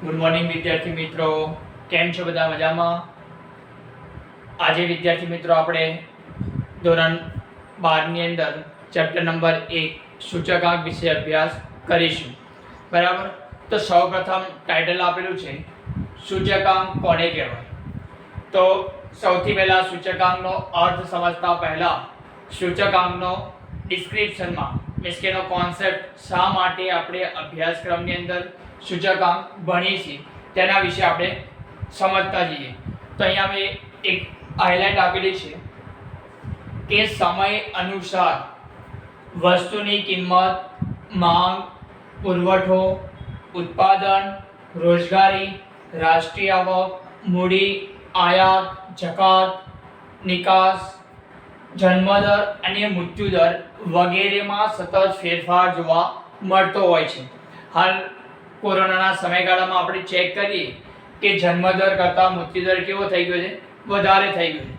Good morning વિદ્યાર્થી મિત્રો, કેમ છો બધા? મજામાં? આજે વિદ્યાર્થી મિત્રો આપણે ધોરણ 12 ની અંદર ચેપ્ટર નંબર 1 સૂચકાંક વિશે અભ્યાસ કરીશું. બરાબર? તો સૌપ્રથમ ટાઇટલ આપેલું છે સૂચકાંક કોને કહેવાય. તો સૌથી પહેલા સૂચકાંકનો અર્થ સમજતા પહેલા સૂચકાંકનો ડિસ્ક્રિપ્શનમાં મીન્સ કે એનો કોન્સેપ્ટ શા માટે આપણે અભ્યાસક્રમની અંદર સૂચકાંક ભણીએ છીએ તેના વિશે આપણે સમજતા જઈએ. તો અહીંયા મેં એક હાઇલાઇટ આપેલી છે કે સમય અનુસાર વસ્તુની કિંમત, માંગ, પુરવઠો, ઉત્પાદન, રોજગારી, રાષ્ટ્રીય આવક, મૂડી, આયાત, જકાત, નિકાસ, જન્મદર અને મૃત્યુદર વગેરેમાં સતત ફેરફાર જોવા મળતો હોય છે. હાલ કોરોનાના સમયગાળામાં આપણે ચેક કરીએ કે જન્મદર કરતાં મૃત્યુદર કેવો થઈ ગયો છે? વધારે થઈ ગયો છે.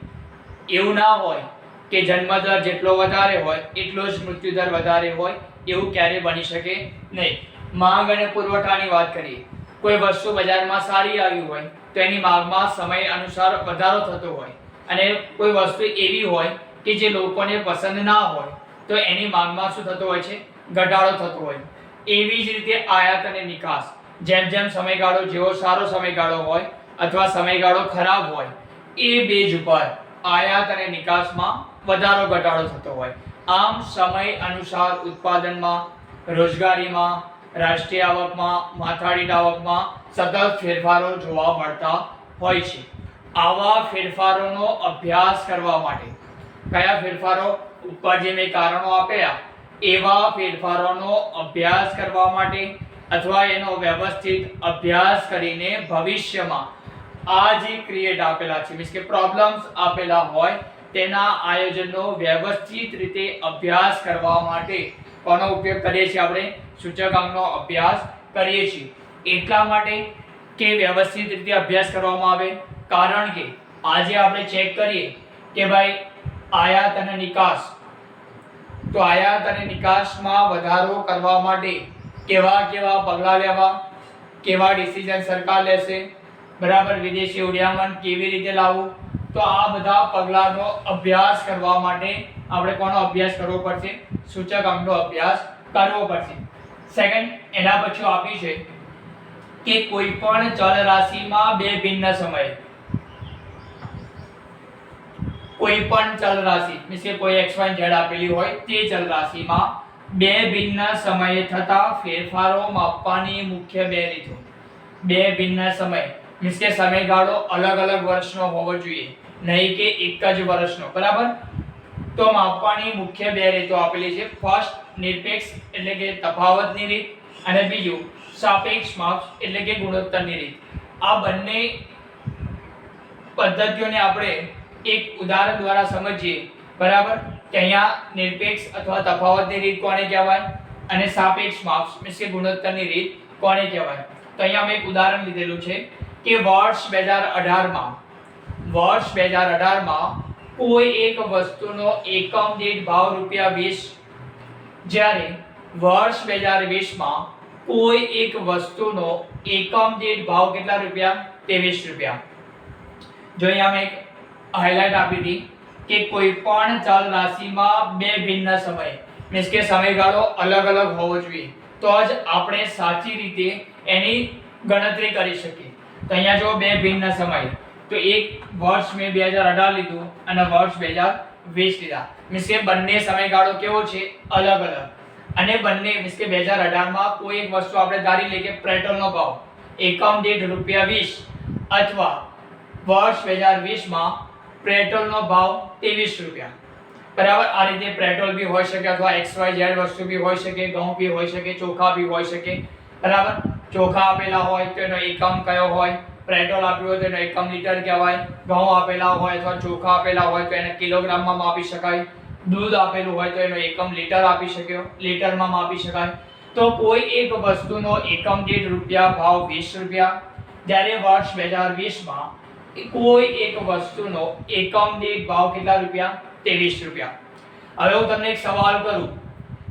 એવું ના હોય કે જન્મદર જેટલો વધારે હોય એટલો જ મૃત્યુદર વધારે હોય, એવું ક્યારેય બની શકે નહીં. માંગ અને પુરવઠાની વાત કરીએ, કોઈ વસ્તુ બજારમાં સારી આવી હોય તો એની માંગમાં સમય અનુસાર વધારો થતો હોય, અને કોઈ વસ્તુ એવી હોય કે જે લોકોને પસંદ ના હોય તો એની માંગમાં શું થતો હોય છે? ઘટાડો થતો હોય. એવી જ રીતે આયાત અને નિકાસ, જેમ જેમ સમયગાળો જેવો સારો સમયગાળો હોય અથવા સમયગાળો ખરાબ હોય એ બેઝ ઉપર આયાત અને નિકાસમાં વધારો ઘટાડો થતો હોય. આમ સમય અનુસાર ઉત્પાદનમાં, રોજગારીમાં, રાષ્ટ્રીય આવકમાં, માથાદીઠ આવકમાં સતત ફેરફારો જોવા મળતા હોય છે. આવા ફેરફારોનો અભ્યાસ કરવા માટે કયા ફેરફારો ઉપર જે મેં કારણો આપ્યા એવા ફેરફારોનો અભ્યાસ કરવા માટે અથવા એનો વ્યવસ્થિત અભ્યાસ કરીને ભવિષ્યમાં આ જે ક્રિએટ આપેલા છે મીન્સ કે પ્રોબ્લેમ્સ આપેલા હોય તેના આયોજનનો વ્યવસ્થિત રીતે અભ્યાસ કરવા માટે કોનો ઉપયોગ કરીએ છીએ? આપણે સૂચકાંકનો અભ્યાસ કરીએ છીએ. એટલા માટે કે વ્યવસ્થિત રીતે અભ્યાસ કરવામાં આવે, કારણ કે આજે આપણે ચેક કરીએ કે ભાઈ આયાત અને નિકાસ, તો આયાત અને નિકાસમાં વધારો કરવા માટે કેવા કેવા પગલાં લેવા, કેવા ડિસિઝન સરકાર લેશે, બરાબર, વિદેશી ઉડિયામન કેવી રીતે લાવવું, તો આ બધા પગલાંનો અભ્યાસ કરવા માટે આપણે કોનો અભ્યાસ કરવો પડશે? સૂચકાંકનો અભ્યાસ કરવો પડશે. સેકન્ડ, એના પછી આપી છે કે કોઈ પણ ચલ રાશિમાં બે ભિન્ન સમયે, કોઈ પણ ચલ રાશિ મીન્સ કે કોઈ x y z આપેલી હોય તે ચલ રાશિમાં બે ભિન્ન સમયે થતા ફેરફારો માપવાની મુખ્ય બે રીતો. બે ભિન્ન સમય મીન્સ કે સમયગાળો અલગ અલગ વર્ષનો હોવો જોઈએ, નહીં કે એક જ વર્ષનો. બરાબર? તો માપવાની મુખ્ય બે રીતો આપેલી છે. ફર્સ્ટ, નિરપેક્ષ એટલે કે તફાવતની રીત, અને બીજું સાપેક્ષ માપ એટલે કે ગુણોત્તરની રીત. આ બંને પદ્ધતિઓને આપણે એક ઉદાહરણ દ્વારા સમજીએ. બરાબર? કે અહીંયા નિરપેક્ષ અથવા તફાવતની રીત કોને કહેવાય અને સાપેક્ષ માપ મીન્સ કે ગુણોત્તરની રીત કોને કહેવાય. તો અહીંયા મેં એક ઉદાહરણ લીધેલું છે કે વર્ષ 2018 માં કોઈ એક વસ્તુનો એકમ દીઠ ભાવ ₹20, જ્યારે વર્ષ 2020 માં કોઈ એક વસ્તુનો એકમ દીઠ ભાવ કેટલા રૂપિયા? ₹23. જો અહીંયા મેં એક હાઇલાઇટ આપી હતી કે કોઈ પણ ચલ રાશિમાં બે ભિન્ન સમય મીન્સ કે સમયગાળો અલગ અલગ હોવો જોઈએ, તો જ આપણે સાચી રીતે એની ગણતરી કરી શકીએ. તો અહીંયા જો બે ભિન્ન સમય, તો એક વર્ષ મેં 2018 લીધું અને વર્ષ 2020 લીધા, મીન્સ કે બંને સમયગાળો કેવો છે? અલગ અલગ. અને બંને મીન્સ કે 2018 માં કોઈ એક વસ્તુ આપણે ધારી લઈએ કે પેટ્રોલનો ભાવ એકમ દીઠ ₹20, અથવા વર્ષ 2020 માં પેટ્રોલનો ભાવ ₹23. બરાબર? આ રીતે પેટ્રોલ બી હોઈ શકે, અથવા XYZ વસ્તુ બી હોઈ શકે, ઘઉં બી હોઈ શકે, ચોખા બી હોઈ શકે. બરાબર? ચોખા આપેલા હોય તો એનો એકમ કયો હોય? પેટ્રોલ આપ્યું હોય તો એનો એકમ લીટર કહેવાય. ઘઉં આપેલા હોય અથવા ચોખા આપેલા હોય તો એને કિલોગ્રામમાં માપી શકાય. દૂધ આપેલું હોય તો એનો એકમ લીટર આપી શક્યો, લીટરમાં માપી શકાય. તો કોઈ એક વસ્તુનો એકમ દીઠ ભાવ ₹20, જ્યારે વર્ષ 2020 માં કોઈ એક વસ્તુનો એકમ દીઠ ભાવ કેટલા રૂપિયા? ₹23. હવે હું તમને એક સવાલ કરું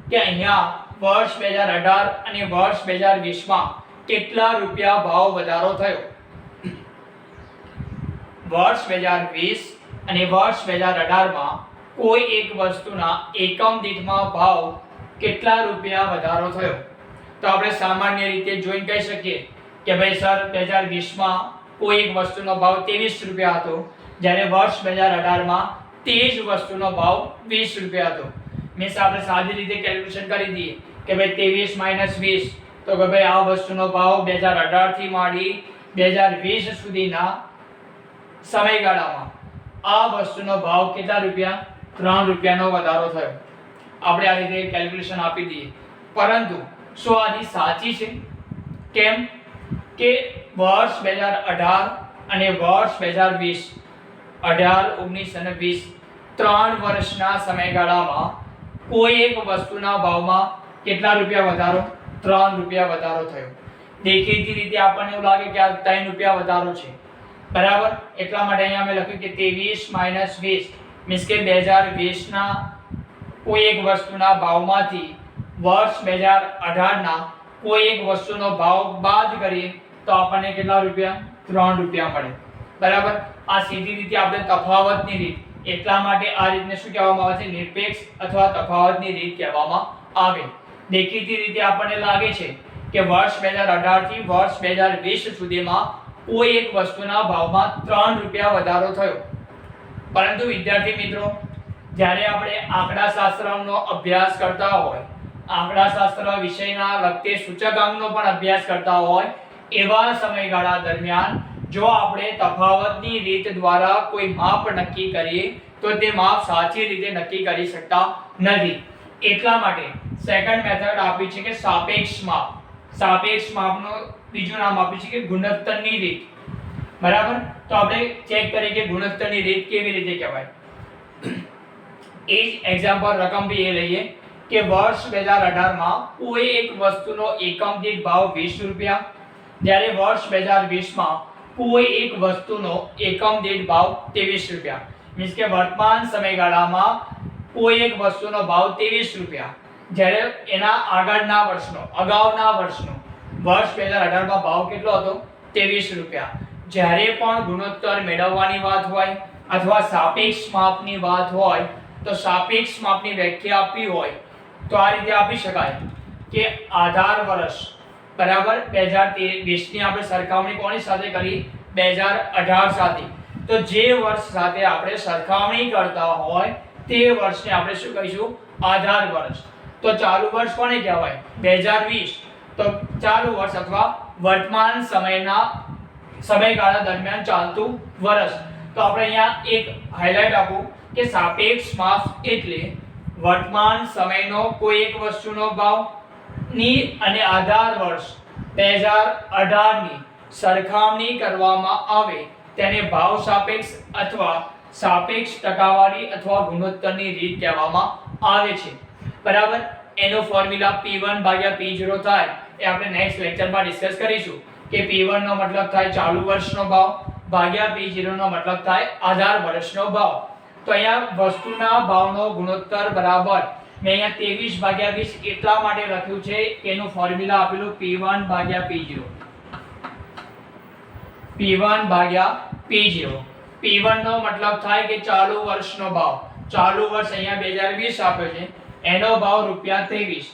કે અહીંયા વર્ષ 2018 અને વર્ષ 2020 માં કેટલા રૂપિયા ભાવ વધારો થયો? વર્ષ 2020 અને વર્ષ 2018 માં કોઈ એક વસ્તુના એકમ દીઠમાં ભાવ કેટલા રૂપિયા વધારો થયો? તો આપણે સામાન્ય રીતે જોઈને કહી શકીએ કે ભાઈ સર 2020 માં કોઈ એક વસ્તુનો ભાવ 23 રૂપિયા હતો, જ્યારે વર્ષ 2018 માં તે જ વસ્તુનો ભાવ 20 રૂપિયા હતો. મીન્સ આપણે સાદી રીતે કેલ્ક્યુલેશન કરી દઈએ કે ભાઈ 23 માઈનસ 20, તો કે ભાઈ આ વસ્તુનો ભાવ 2018 થી માંડી 2020 સુધીના સમયગાળામાં આ વસ્તુનો ભાવ કેટલા રૂપિયા? 3 રૂપિયાનો વધારો થયો. આપણે આ રીતે કેલ્ક્યુલેશન આપી દઈએ, પરંતુ શું આ રીત સાચી છે? કેમ કે વર્ષ 2018 અને વર્ષ 2020, 18, 19 અને 20 3 વર્ષના સમયગાળામાં કોઈ એક વસ્તુના ભાવમાં કેટલા રૂપિયા વધારો? 3 રૂપિયા વધારો થયો. દેખીતી રીતે આપણને એવું લાગે કે આ 3 રૂપિયા વધારો છે, બરાબર. એટલા માટે અહીંયા અમે લખ્યું કે 23 માઈનસ 20 મીન્સ કે 2020 ના કોઈ એક વસ્તુના ભાવમાંથી વર્ષ 2018 ના કોઈ એક વસ્તુનો ભાવ બાદ કરીએ તો આપણને કેટલા રૂપિયા? 3 રૂપિયા મળે, બરાબર. આ સીધી રીતે આપણે તફાવતની રીત, એટલા માટે આ રીતને શું કહેવામાં આવે છે? નિરપેક્ષ અથવા તફાવતની રીત કહેવામાં આવે. દેખીતી રીતે આપણને લાગે છે કે વર્ષ 2018 થી વર્ષ 2020 સુધીમાં કોઈ એક વસ્તુના ભાવમાં 3 રૂપિયા વધારો થયો. પરંતુ વિદ્યાર્થી મિત્રો, જ્યારે આપણે આંકડાશાસ્ત્રનો અભ્યાસ કરતા હોય, આંકડાશાસ્ત્ર વિષયના લગતે સૂચકાંકનો પણ અભ્યાસ કરતા હોય, એવા સમયગાળા દરમિયાન જો આપણે તફાવતની રીત દ્વારા કોઈ માપ નક્કી કરીએ તો તે માપ સાચી રીતે નક્કી કરી શકતા નથી. એટલા માટે સેકન્ડ મેથડ આપી છે કે સાપેક્ષ માપ. સાપેક્ષ માપનું બીજું નામ આપ્યું છે કે ગુણોત્તરની રીત, બરાબર. તો આપણે ચેક કરીએ કે ગુણોત્તરની રીત કેવી રીતે કહેવાય. એ જ એક્ઝામ્પલ રકમ બી એ લઈએ કે વર્ષ 2018 માં કોઈ એક વસ્તુનો એકમ દીઠ ભાવ 20 રૂપિયા, જ્યારે વર્ષ 2020 માં કોઈ એક વસ્તુનો એકમ દીઠ ભાવ 23 રૂપિયા. મીન્સ કે વર્તમાન સમયગાળામાં કોઈ એક વસ્તુનો ભાવ 23 રૂપિયા, જ્યારે એના આગળના વર્ષનો, અગાઉના વર્ષનો વર્ષ 2018 માં ભાવ કેટલો હતો? 23 રૂપિયા. જ્યારે પણ ગુણોત્તર મેળવવાની વાત હોય અથવા સાપેક્ષ માપની વાત હોય, તો સાપેક્ષ માપની વ્યાખ્યા આપવી હોય તો આ રીતે આપી શકાય કે આધાર વર્ષ, બરાબર. 2020 ની આપણે સરખામણી કોની સાથે કરી? 2018 સાથે. તો જે વર્ષ સાથે આપણે સરખામણી કરતા હોય તે વર્ષને આપણે શું કહીશું? આધાર વર્ષ. તો ચાલુ વર્ષ કોને કહેવાય? 2020. તો ચાલુ વર્ષ અથવા વર્તમાન સમયગાળા દરમિયાન ચાલતું વર્ષ. તો આપણે અહીંયા એક હાઇલાઇટ આપું કે સાપેક્ષ માપ એટલે વર્તમાન સમયનો કોઈ એક વસ્તુનો ભાવ ની અને આધાર વર્ષ 2018 ની સરખામણી કરવામાં આવે તેને ભાવ સાપેક્ષ અથવા સાપેક્ષ ટકાવારી અથવા ગુણોત્તરની રીત કહેવામાં આવે છે, બરાબર. એનો ફોર્મ્યુલા P1 ભાગ્યા P0 થાય એ આપણે નેક્સ્ટ લેક્ચરમાં ડિસ્કસ કરીશું કે P1 નો મતલબ થાય ચાલુ વર્ષનો ભાવ ભાગ્યા P0 નો મતલબ થાય આધાર વર્ષનો ભાવ. તો અહીંયા વસ્તુના ભાવનો ગુણોત્તર બરાબર મેં અહીંયા 23 ભાગ્યા 20 એટલા માટે લખ્યું છે કે એનું ફોર્મ્યુલા આપેલું P1 ભાગ્યા P0. P1 ભાગ્યા P0. P1 નો મતલબ થાય કે ચાલુ વર્ષનો ભાવ. ચાલુ વર્ષ અહીંયા 2020 આપ્યો છે, એનો ભાવ ₹23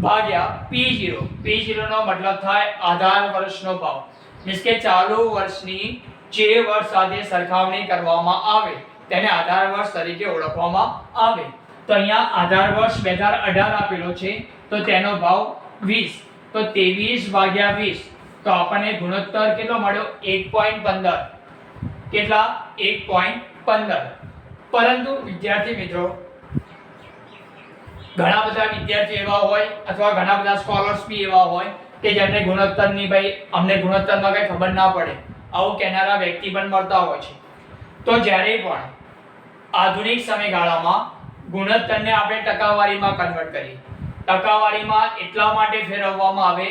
ભાગ્યા P0. P0 નો મતલબ થાય આધાર વર્ષનો ભાવ. મીન્સ કે ચાલુ વર્ષની જે વર્ષ સાથે સરખામણી કરવામાં આવે તેને આધાર વર્ષ તરીકે ઓળખવામાં આવે. તો અહીંયા આધાર વર્ષ 2018 આપેલો છે, તો તેનો ભાવ 20. તો 23 ભાગ્યા 20, તો આપણને ગુણોત્તર કેટલો મળ્યો? 1.15. કેટલા? 1.15. પરંતુ વિદ્યાર્થી મિત્રો, ઘણા બધા વિદ્યાર્થીઓ એવા હોય અથવા ઘણા બધા સ્કોલર્સ બી એવા હોય કે જેમને ગુણોત્તરની ભાઈ અમને ગુણોત્તરમાં કઈ ખબર ના પડે, આવું કહેનારા વ્યક્તિ પણ મળતા હોય છે. તો જ્યારે પણ આધુનિક સમયગાળામાં ગુણોત્તરને આપણે ટકાવારીમાં કન્વર્ટ કરીએ, ટકાવારીમાં એટલા માટે ફેરવવામાં આવે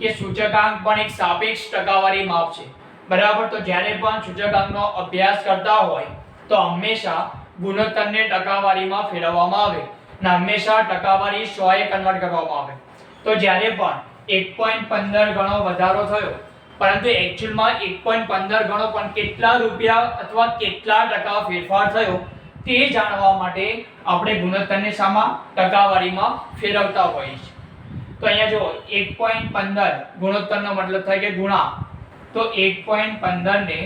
કે સૂચકાંક પણ એક સાપેક્ષ ટકાવારી માપ છે, બરાબર. તો જ્યારે પણ સૂચકાંકનો અભ્યાસ કરતા હોય તો હંમેશા ગુણોત્તરને ટકાવારીમાં ફેરવવામાં આવે અને હંમેશા ટકાવારી 100 એ કન્વર્ટ કરવામાં આવે. તો જ્યારે પણ 1.15 ગણો વધારો થયો, પરંતુ એકચ્યુઅલમાં 1.15 ગણો પણ કેટલા રૂપિયા અથવા કેટલા ટકા ફેરફાર થયો તે જાણવા માટે આપણે ગુણોત્તરને શામાં ટકાવારીમાં ફેરવતા હોઈએ છીએ. તો અહીંયા જો 1.15 ગુણોત્તરનો મતલબ થાય કે ગુણા, તો 1.15 ને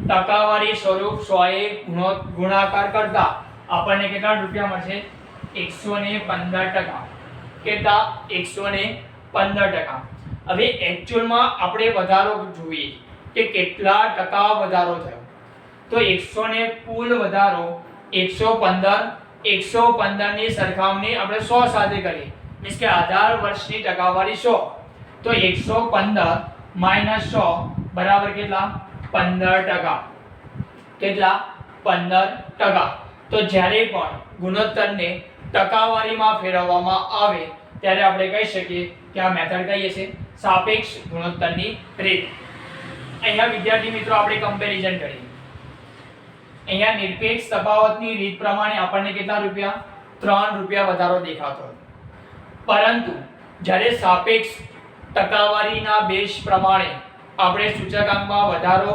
ટકાવારી સ્વરૂપ 100 એ ગુણાકાર કરતા આપણને કેટલા રૂપિયા મળશે? 115%. કેટલા? 115%. હવે એકચ્યુઅલમાં આપણે વધારો જોઈએ કે કેટલા ટકા વધારો થયો. તો 100 ને કુલ વધારો 115 ની સરખામણી આપણે 100 સાથે કરીએ, મીન્સ કે 18 વર્ષની ટકાવારી 100, તો 115 માઈનસ 100 બરાબર કેટલા? 15%. કેટલા? 15%. તો જ્યારે પણ ગુણોત્તરને ટકાવારીમાં ફેરવવામાં આવે ત્યારે આપણે કહી શકીએ કે આ મેથડ કઈ હશે? સાપેક્ષ ગુણોત્તરની રીત. અહીંયા વિદ્યાર્થી મિત્રો આપણે કમ્પેરિઝન કરીએ. અહીંયા નિરપેક્ષ તફાવતની રીત પ્રમાણે આપણને કેટલા રૂપિયા? 3 રૂપિયા વધારો દેખાતો હતો. પરંતુ જ્યારે સાપેક્ષ ટકાવારીના બેઝ પ્રમાણે આપણે સૂચકાંકમાં વધારો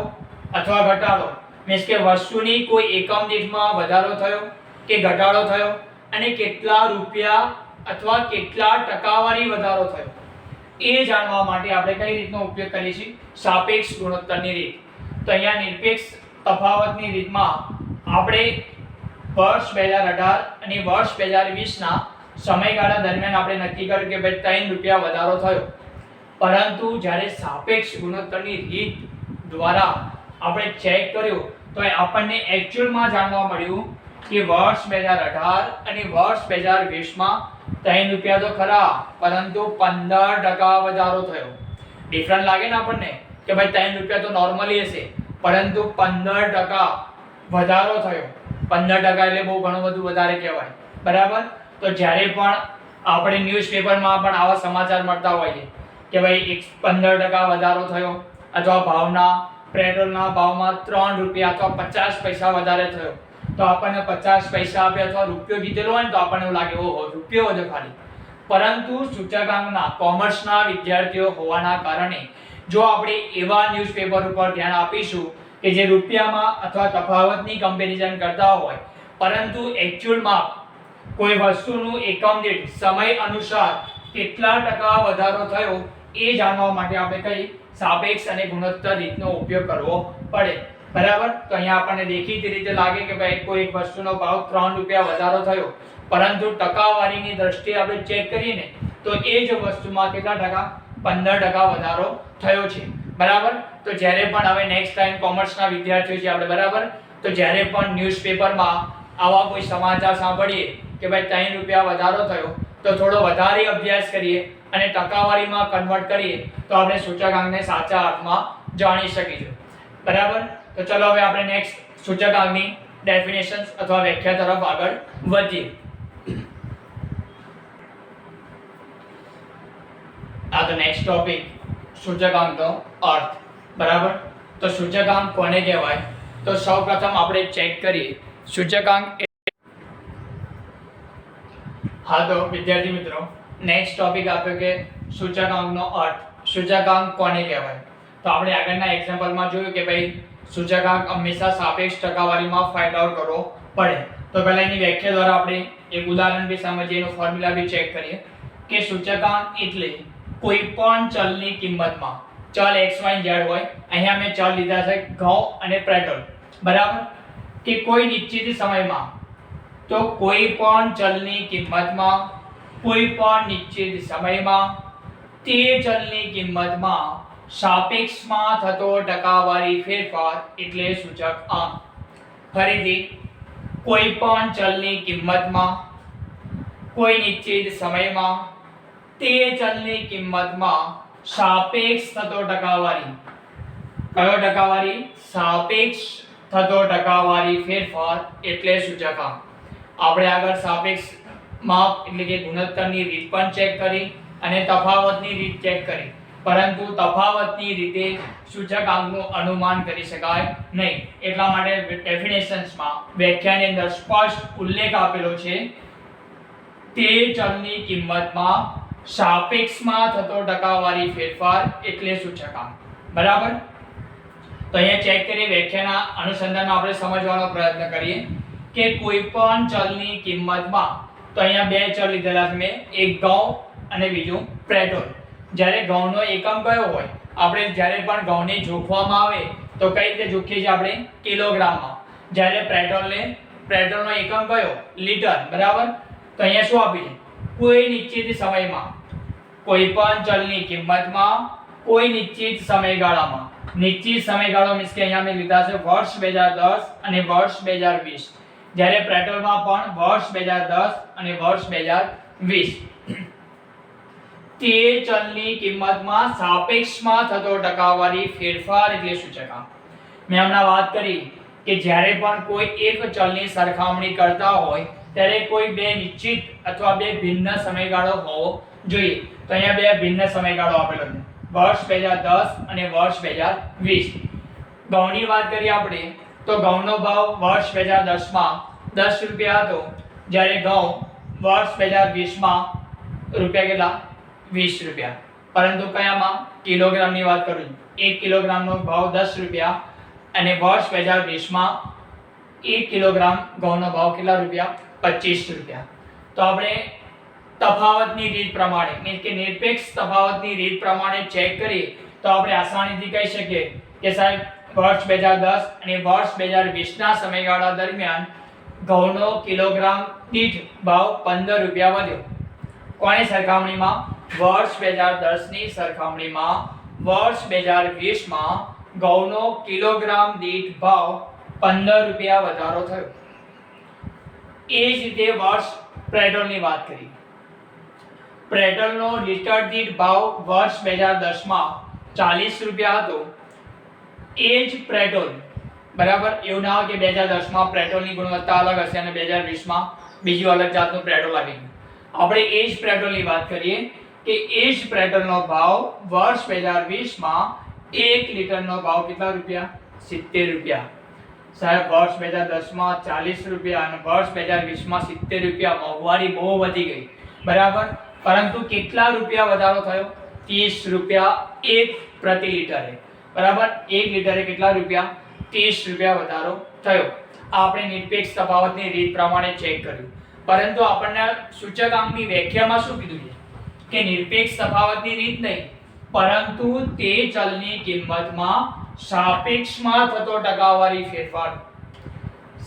અથવા ઘટાડો, મીન્સ કે વસ્તુની કોઈ એકમ દીઠમાં વધારો થયો કે ઘટાડો થયો અને કેટલા રૂપિયા અથવા કેટલા ટકાવારી વધારો થયો એ જાણવા માટે આપણે કઈ રીતનો ઉપયોગ કરીએ છીએ? સાપેક્ષ ગુણોત્તરની રીત. તો અહીંયા નિરપેક્ષ તફાવતની રીતમાં આપણે વર્ષ 2018 અને વર્ષ 2020 ના સમયગાળા દરમિયાન આપણે નક્કી કર્યું કે ભાઈ 3 રૂપિયા વધારો થયો. પરંતુ જ્યારે સાપેક્ષ ગુણોત્તરની રીત દ્વારા આપણે ચેક કર્યું તો આપણને એકચ્યુઅલમાં જાણવા મળ્યું કે વર્ષ 2018 અને વર્ષ 2020 માં 3 રૂપિયા તો ખરા, પરંતુ 15% વધારો થયો. ડિફરન્ટ લાગે ને આપણને કે ભાઈ 3 રૂપિયા તો નોર્મલી હશે, પરંતુ 15% વધારો થયો. 15% એટલે બહુ ઘણું બધું વધારે કહેવાય, બરાબર? તો જ્યારે પણ આપણે ન્યૂઝપેપરમાં પણ આવા સમાચાર મળતા હોઈએ કે ભાઈ 15% વધારો થયો અથવા ભાવના પેટ્રોલના ભાવમાં 3 રૂપિયા અથવા 50 પૈસા વધારે થયો, તો આપણને 50 પૈસા આપે અથવા રૂપિયો કીધેલો હોય ને તો આપણને એવું લાગે ઓહો રૂપિયો વધ્યો ખાલી. પરંતુ સૂચકાંકના કોમર્સના વિદ્યાર્થીઓ હોવાના કારણે જો આપણે એવા ન્યૂઝપેપર ઉપર ધ્યાન આપીશું કે જે રૂપિયામાં અથવા તફાવતની કમ્પેરિઝન કરતા હોય, પરંતુ એકચ્યુઅલમાં કોઈ વસ્તુનું એકમ દીઠ સમય અનુસાર કેટલા ટકા વધારો થયો એ જાણવા માટે આપણે કઈ સાપેક્ષ અને ગુણોત્તર રીતનો ઉપયોગ કરવો પડે, બરાબર? તો અહીંયા આપણને દેખીતી રીતે લાગે કે ભાઈ કોઈ એક વસ્તુનો ભાવ 3 રૂપિયા વધારો થયો, પરંતુ ટકાવારીની દ્રષ્ટિએ આપણે ચેક કરીએ ને તો એ જ વસ્તુમાં કેટલા ટકા? 15% વધારો થયો છે, બરાબર? તો જ્યારે પણ હવે નેક્સ્ટ ટાઈમ કોમર્સના વિદ્યાર્થીઓ છે આપણે, બરાબર? તો જ્યારે પણ ન્યૂઝપેપરમાં આવા કોઈ સમાચાર સાંભળીએ કે ભાઈ 3 રૂપિયા વધારો થયો, તો થોડો વધારે અભ્યાસ કરીએ અને ટકાવારીમાં કન્વર્ટ કરીએ તો આપણે સૂચકાંકને સાચા અર્થમાં જાણી શકીશું, બરાબર? તો ચલો હવે આપણે નેક્સ્ટ સૂચકાંકની ડેફિનેશન્સ અથવા વ્યાખ્યા તરફ આગળ વધીએ. આ તો નેક્સ્ટ ટોપિક સૂચકાંકનો અર્થ, બરાબર? તો સૂચકાંક કોને કહેવાય? તો સૌપ્રથમ આપણે ચેક કરીએ સૂચકાંક. હા તો વિદ્યાર્થી મિત્રો નેક્સ્ટ ટોપિક આપ્યો કે સૂચકાંકનો અર્થ. સૂચકાંક કોને કહેવાય? તો આપણે આગળના એક્ઝામ્પલમાં જોયું કે ભાઈ સૂચકાંક હંમેશા સાપેક્ષ ટકાવારીમાં ફાઇન્ડ આઉટ કરવો પડે. તો પહેલા એની વ્યાખ્યા દ્વારા આપણે એક ઉદાહરણ બી સમજીએ, એનો ફોર્મ્યુલા બી ચેક કરીએ કે સૂચકાંક એટલે કોઈ પણ ચલની કિંમતમાં, ચલ x y z હોય, અહીંયા મેં ચલ લીધા છે ઘઉં અને પેટ્રોલ, બરાબર? કે કોઈ નિશ્ચિત સમયમાં, તો કોઈ પણ ચલની કિંમતમાં કોઈ પણ નિશ્ચિત સમયમાં તે ચલની કિંમતમાં સાપેક્ષમાં થતો ટકાવારી ફેરફાર એટલે સૂચકાંક. ફરીથી, કોઈ પણ ચલની કિંમતમાં કોઈ નિશ્ચિત સમયમાં તે ચલની કિંમતમાં સાપેક્ષ થતો ટકાવારી, કયો ટકાવારી? સાપેક્ષ થતો ટકાવારી ફેરફાર એટલે સૂચકાંક. આપણે આગળ સાપેક્ષ માપ એટલે કે ગુણોત્તરની રીત પણ ચેક કરી અને તફાવતની રીત ચેક કરી, પરંતુ તફાવતની રીતે સૂચકાંકનું અનુમાન કરી શકાય નહીં. એટલા માટે ડેફિનેશન્સમાં વ્યાખ્યાની અંદર સ્પષ્ટ ઉલ્લેખ આપેલો છે તે ચલની કિંમતમાં સાપેક્ષમાં થતો ટકાવારી ફેરફાર એટલે સૂચકાંક. બરાબર. તો અહીંયા ચેક કરી વ્યાખ્યાના અનુસંધાનમાં આપણે સમજવાનો પ્રયત્ન કરીએ કે કોઈ પણ ચલની કિંમતમાં, તો અહીંયા બે ચલ લીધેલા છે મેં, એક ઘઉં અને બીજું પેટ્રોલ. જ્યારે ઘઉંનો એકમ કયો હોય, આપણે જ્યારે પણ ઘઉંને જોખવામાં આવે તો કઈ રીતે જોખીએ છીએ આપણે? કિલોગ્રામમાં. જ્યારે પેટ્રોલનો એકમ કયો? લીટર. બરાબર. તો અહીંયા શું આપ્યું છે? કોઈ નિશ્ચિત સમયમાં કોઈ પણ ચલની કિંમતમાં કોઈ નિશ્ચિત સમયગાળામાં. નિશ્ચિત સમયગાળો મીન્સ કે અહીંયા મેં લીધા છે વર્ષ 2010 અને વર્ષ 2020. જ્યારે પેટ્રોલમાં પણ વર્ષ 2010 અને વર્ષ 2020. તે ચલની કિંમતમાં સાપેક્ષમાં થતો ટકાવારી ફેરફાર એટલે સૂચકાંક. મેં હમણાં વાત કરી કે જ્યારે પણ કોઈ એક ચલની સરખામણી કરતા હોય ત્યારે કોઈ બે નિશ્ચિત અથવા બે ભિન્ન સમયગાળો હોવો જોઈએ. તો અહીંયા બે ભિન્ન સમયગાળો આપેલો છે, વર્ષ 2010 અને વર્ષ 2020. ઘઉંની વાત કરીએ આપણે તો ઘઉંનો ભાવ વર્ષ 2010 માં 10 રૂપિયા હતો, જ્યારે ઘઉં વર્ષ 2020 માં રૂપિયા કેટલા? 20 રૂપિયા. પરંતુ કયામાં? કિલોગ્રામની વાત કરું છું. 1 કિલોગ્રામનો ભાવ 10 રૂપિયા અને વર્ષ 2020 માં 1 કિલોગ્રામ ઘઉંનો ભાવ કેટલા રૂપિયા? 25 રૂપિયા. તો આપણે તફાવતની રીત પ્રમાણે એટલે કે નિરપેક્ષ તફાવતની રીત પ્રમાણે ચેક કરીએ તો આપણે આસાનીથી કહી શકીએ કે સાહેબ વર્ષ 2010 અને વર્ષ 2020 ના સમયગાળા દરમિયાન ઘઉંનો કિલોગ્રામ દીઠ ભાવ 15 રૂપિયા વધ્યો. કોની સરખામણીમાં? વર્ષ 2010 ની સરખામણીમાં વર્ષ 2020 માં ઘઉંનો કિલોગ્રામ દીઠ ભાવ 15 રૂપિયા વધારો થયો. એ જ રીતે વર્ષ પેટ્રોલની વાત કરીએ. પેટ્રોલનો લીટર દીઠ ભાવ વર્ષ 2010 માં 40 રૂપિયા હતો. એ જ પેટ્રોલ, બરાબર, એવું ના હોય કે 2010 માં પેટ્રોલની ગુણવત્તા અલગ હશે અને 2020 માં બીજું અલગ જાતનું પેટ્રોલ આવી ગયું. આપણે એ જ પેટ્રોલની વાત કરીએ કે એ જ પેટ્રોલનો ભાવ વર્ષ 2020 માં 1 લીટરનો ભાવ કેટલા રૂપિયા? 70 રૂપિયા. સાહેબ વર્ષ 2010 માં 40 રૂપિયા અને વર્ષ 2020 માં 70 રૂપિયા. મોંઘવારી બહુ વધી ગઈ, બરાબર. પરંતુ કેટલા રૂપિયા વધારો થયો? 30 રૂપિયા 1 પ્રતિ લીટરે. બરાબર. 1 લીટરે કેટલા રૂપિયા? 30 રૂપિયા વધારો થયો. આપણે નિરપેક્ષ તફાવતની રીત પ્રમાણે ચેક કર્યું. પરંતુ આપણને સૂચકાંકની વ્યાખ્યામાં શું કીધું છે કે નિરપેક્ષ તફાવતની રીત નહીં, પરંતુ તે ચલની કિંમતમાં સાપેક્ષમાં થતો ટકાવારી ફેરફાર.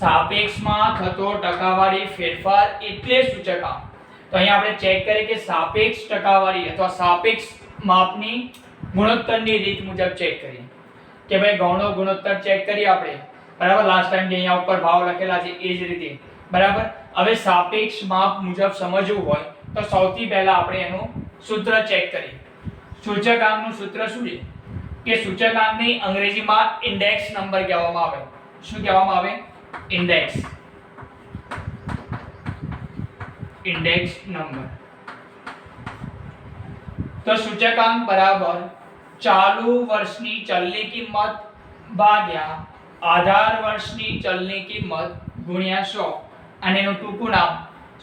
સાપેક્ષમાં થતો ટકાવારી ફેરફાર એટલે સૂચકાંક. તો અહીંયા આપણે ચેક કરીએ કે સાપેક્ષ ટકાવારી અથવા સાપેક્ષ માપની ગુણોત્તરની રીત મુજબ ચેક કરીએ કે ભાઈ ઘઉંનો ગુણોત્તર ચેક કરીએ આપણે, બરાબર. લાસ્ટ ટાઈમ જે અહીંયા ઉપર ભાવ લખેલા છે એ જ રીતે, બરાબર. હવે સાપેક્ષ માપ મુજબ સમજવું હોય તો સૌથી પહેલા આપણે એનું સૂત્ર ચેક કરીએ. સૂચકાંકનું સૂત્ર શું છે કે સૂચકાંકને અંગ્રેજીમાં ઇન્ડેક્સ નંબર કહેવામાં આવે. શું કહેવામાં આવે? ઇન્ડેક્સ. Index number. તો સૂચકાંક બરાબર ચાલુ વર્ષની ચલની કિંમત ભાગ્યા આધાર વર્ષની ચલની કિંમત ગુણ્યા 100. અને એનું ટૂંકું નામ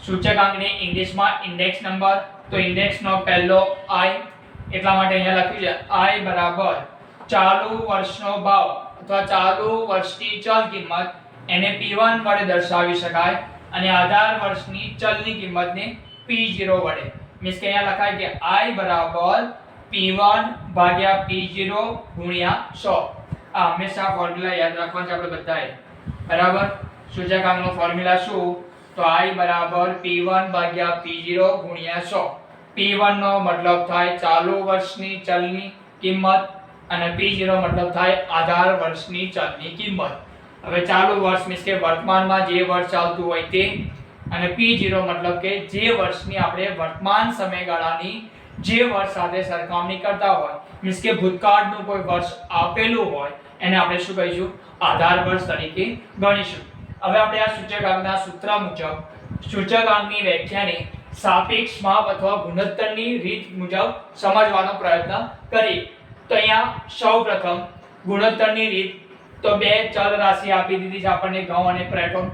સૂચકાંકને ઇંગ્લિશમાં ઇન્ડેક્સ નંબર. તો ઇન્ડેક્સનો પહેલો i, એટલા માટે અહીંયા લખ્યું છે i બરાબર ચાલુ વર્ષનો ભાવ અથવા ચાલુ વર્ષની ચલ કિંમત, એને p1 વડે દર્શાવી શકાય અને આધાર વર્ષની ચલની કિંમતને p0 વડે. મીન્સ કે અહીંયા લખાય કે i બરાબર p1 ભાગ્યા p0 ગુણ્યા 100. આ હંમેશા ફોર્મ્યુલા યાદ રાખવાનો છે આપણે બધાએ, બરાબર. સૂચકાંકનો ફોર્મ્યુલા શું? તો i બરાબર p1 ભાગ્યા p0 ગુણ્યા 100. p1 નો મતલબ થાય ચાલુ વર્ષની ચલની કિંમત અને p0 મતલબ થાય આધાર વર્ષની ચલની કિંમત. હવે ચાલુ વર્ષ મીન્સ કે વર્તમાનમાં જે વર્ષ ચાલતું હોય તે, અને p0 મતલબ કે જે વર્ષની આપણે વર્તમાન સમયગાળાની જે વર્ષ સાથે સરખામણી કરતા હોય, મીન્સ કે ભૂતકાળનું કોઈ વર્ષ આપેલું હોય એને આપણે શું કહીશું? આધાર વર્ષ તરીકે ગણીશું. હવે આપણે આ સૂચકાંકના સૂત્ર મુજબ સૂચકાંકની વ્યાખ્યાને સાપેક્ષ માપ અથવા ગુણોત્તરની રીત મુજબ સમજવાનો પ્રયત્ન કરીએ. તો અહીંયા સૌપ્રથમ ગુણોત્તરની રીત, તો બે ચલ રાશિ આપી દીધી છે આપણને, ઘઉં અને પેટ્રોલ.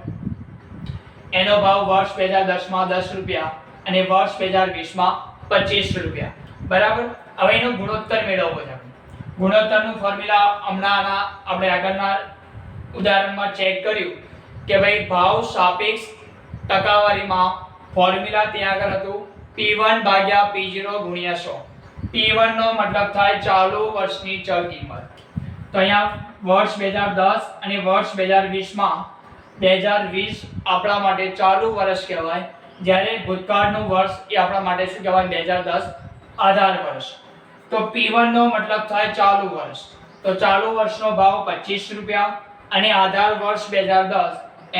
એનો ભાવ વર્ષ 2010 માં 10 રૂપિયા અને વર્ષ 2020 માં 25 રૂપિયા, બરાબર. હવે એનો ગુણોત્તર મેળવવો છે. ગુણોત્તરનું ફોર્મ્યુલા હમણાં આપણે આગળના ઉદાહરણમાં ચેક કર્યું કે ભાઈ ભાવ સાપેક્ષ ટકાવારીમાં ફોર્મ્યુલા ત્યાં આગળ હતું P1 ભાગ્યા P0 ગુણ્યા 100. P1 નો મતલબ થાય ચાલુ વર્ષની ચલ કિંમત. તો અહીંયા વર્ષ 2010 અને વર્ષ 2020 માં 2020 આપણા માટે ચાલુ વર્ષ કહેવાય, જ્યારે ભૂતકાળનું વર્ષ એ આપણા માટે શું કહેવાય 2010 આધાર વર્ષ. તો P1 નો મતલબ થાય ચાલુ વર્ષ. તો ચાલુ વર્ષનો ભાવ 25 રૂપિયા અને આધાર વર્ષ 2010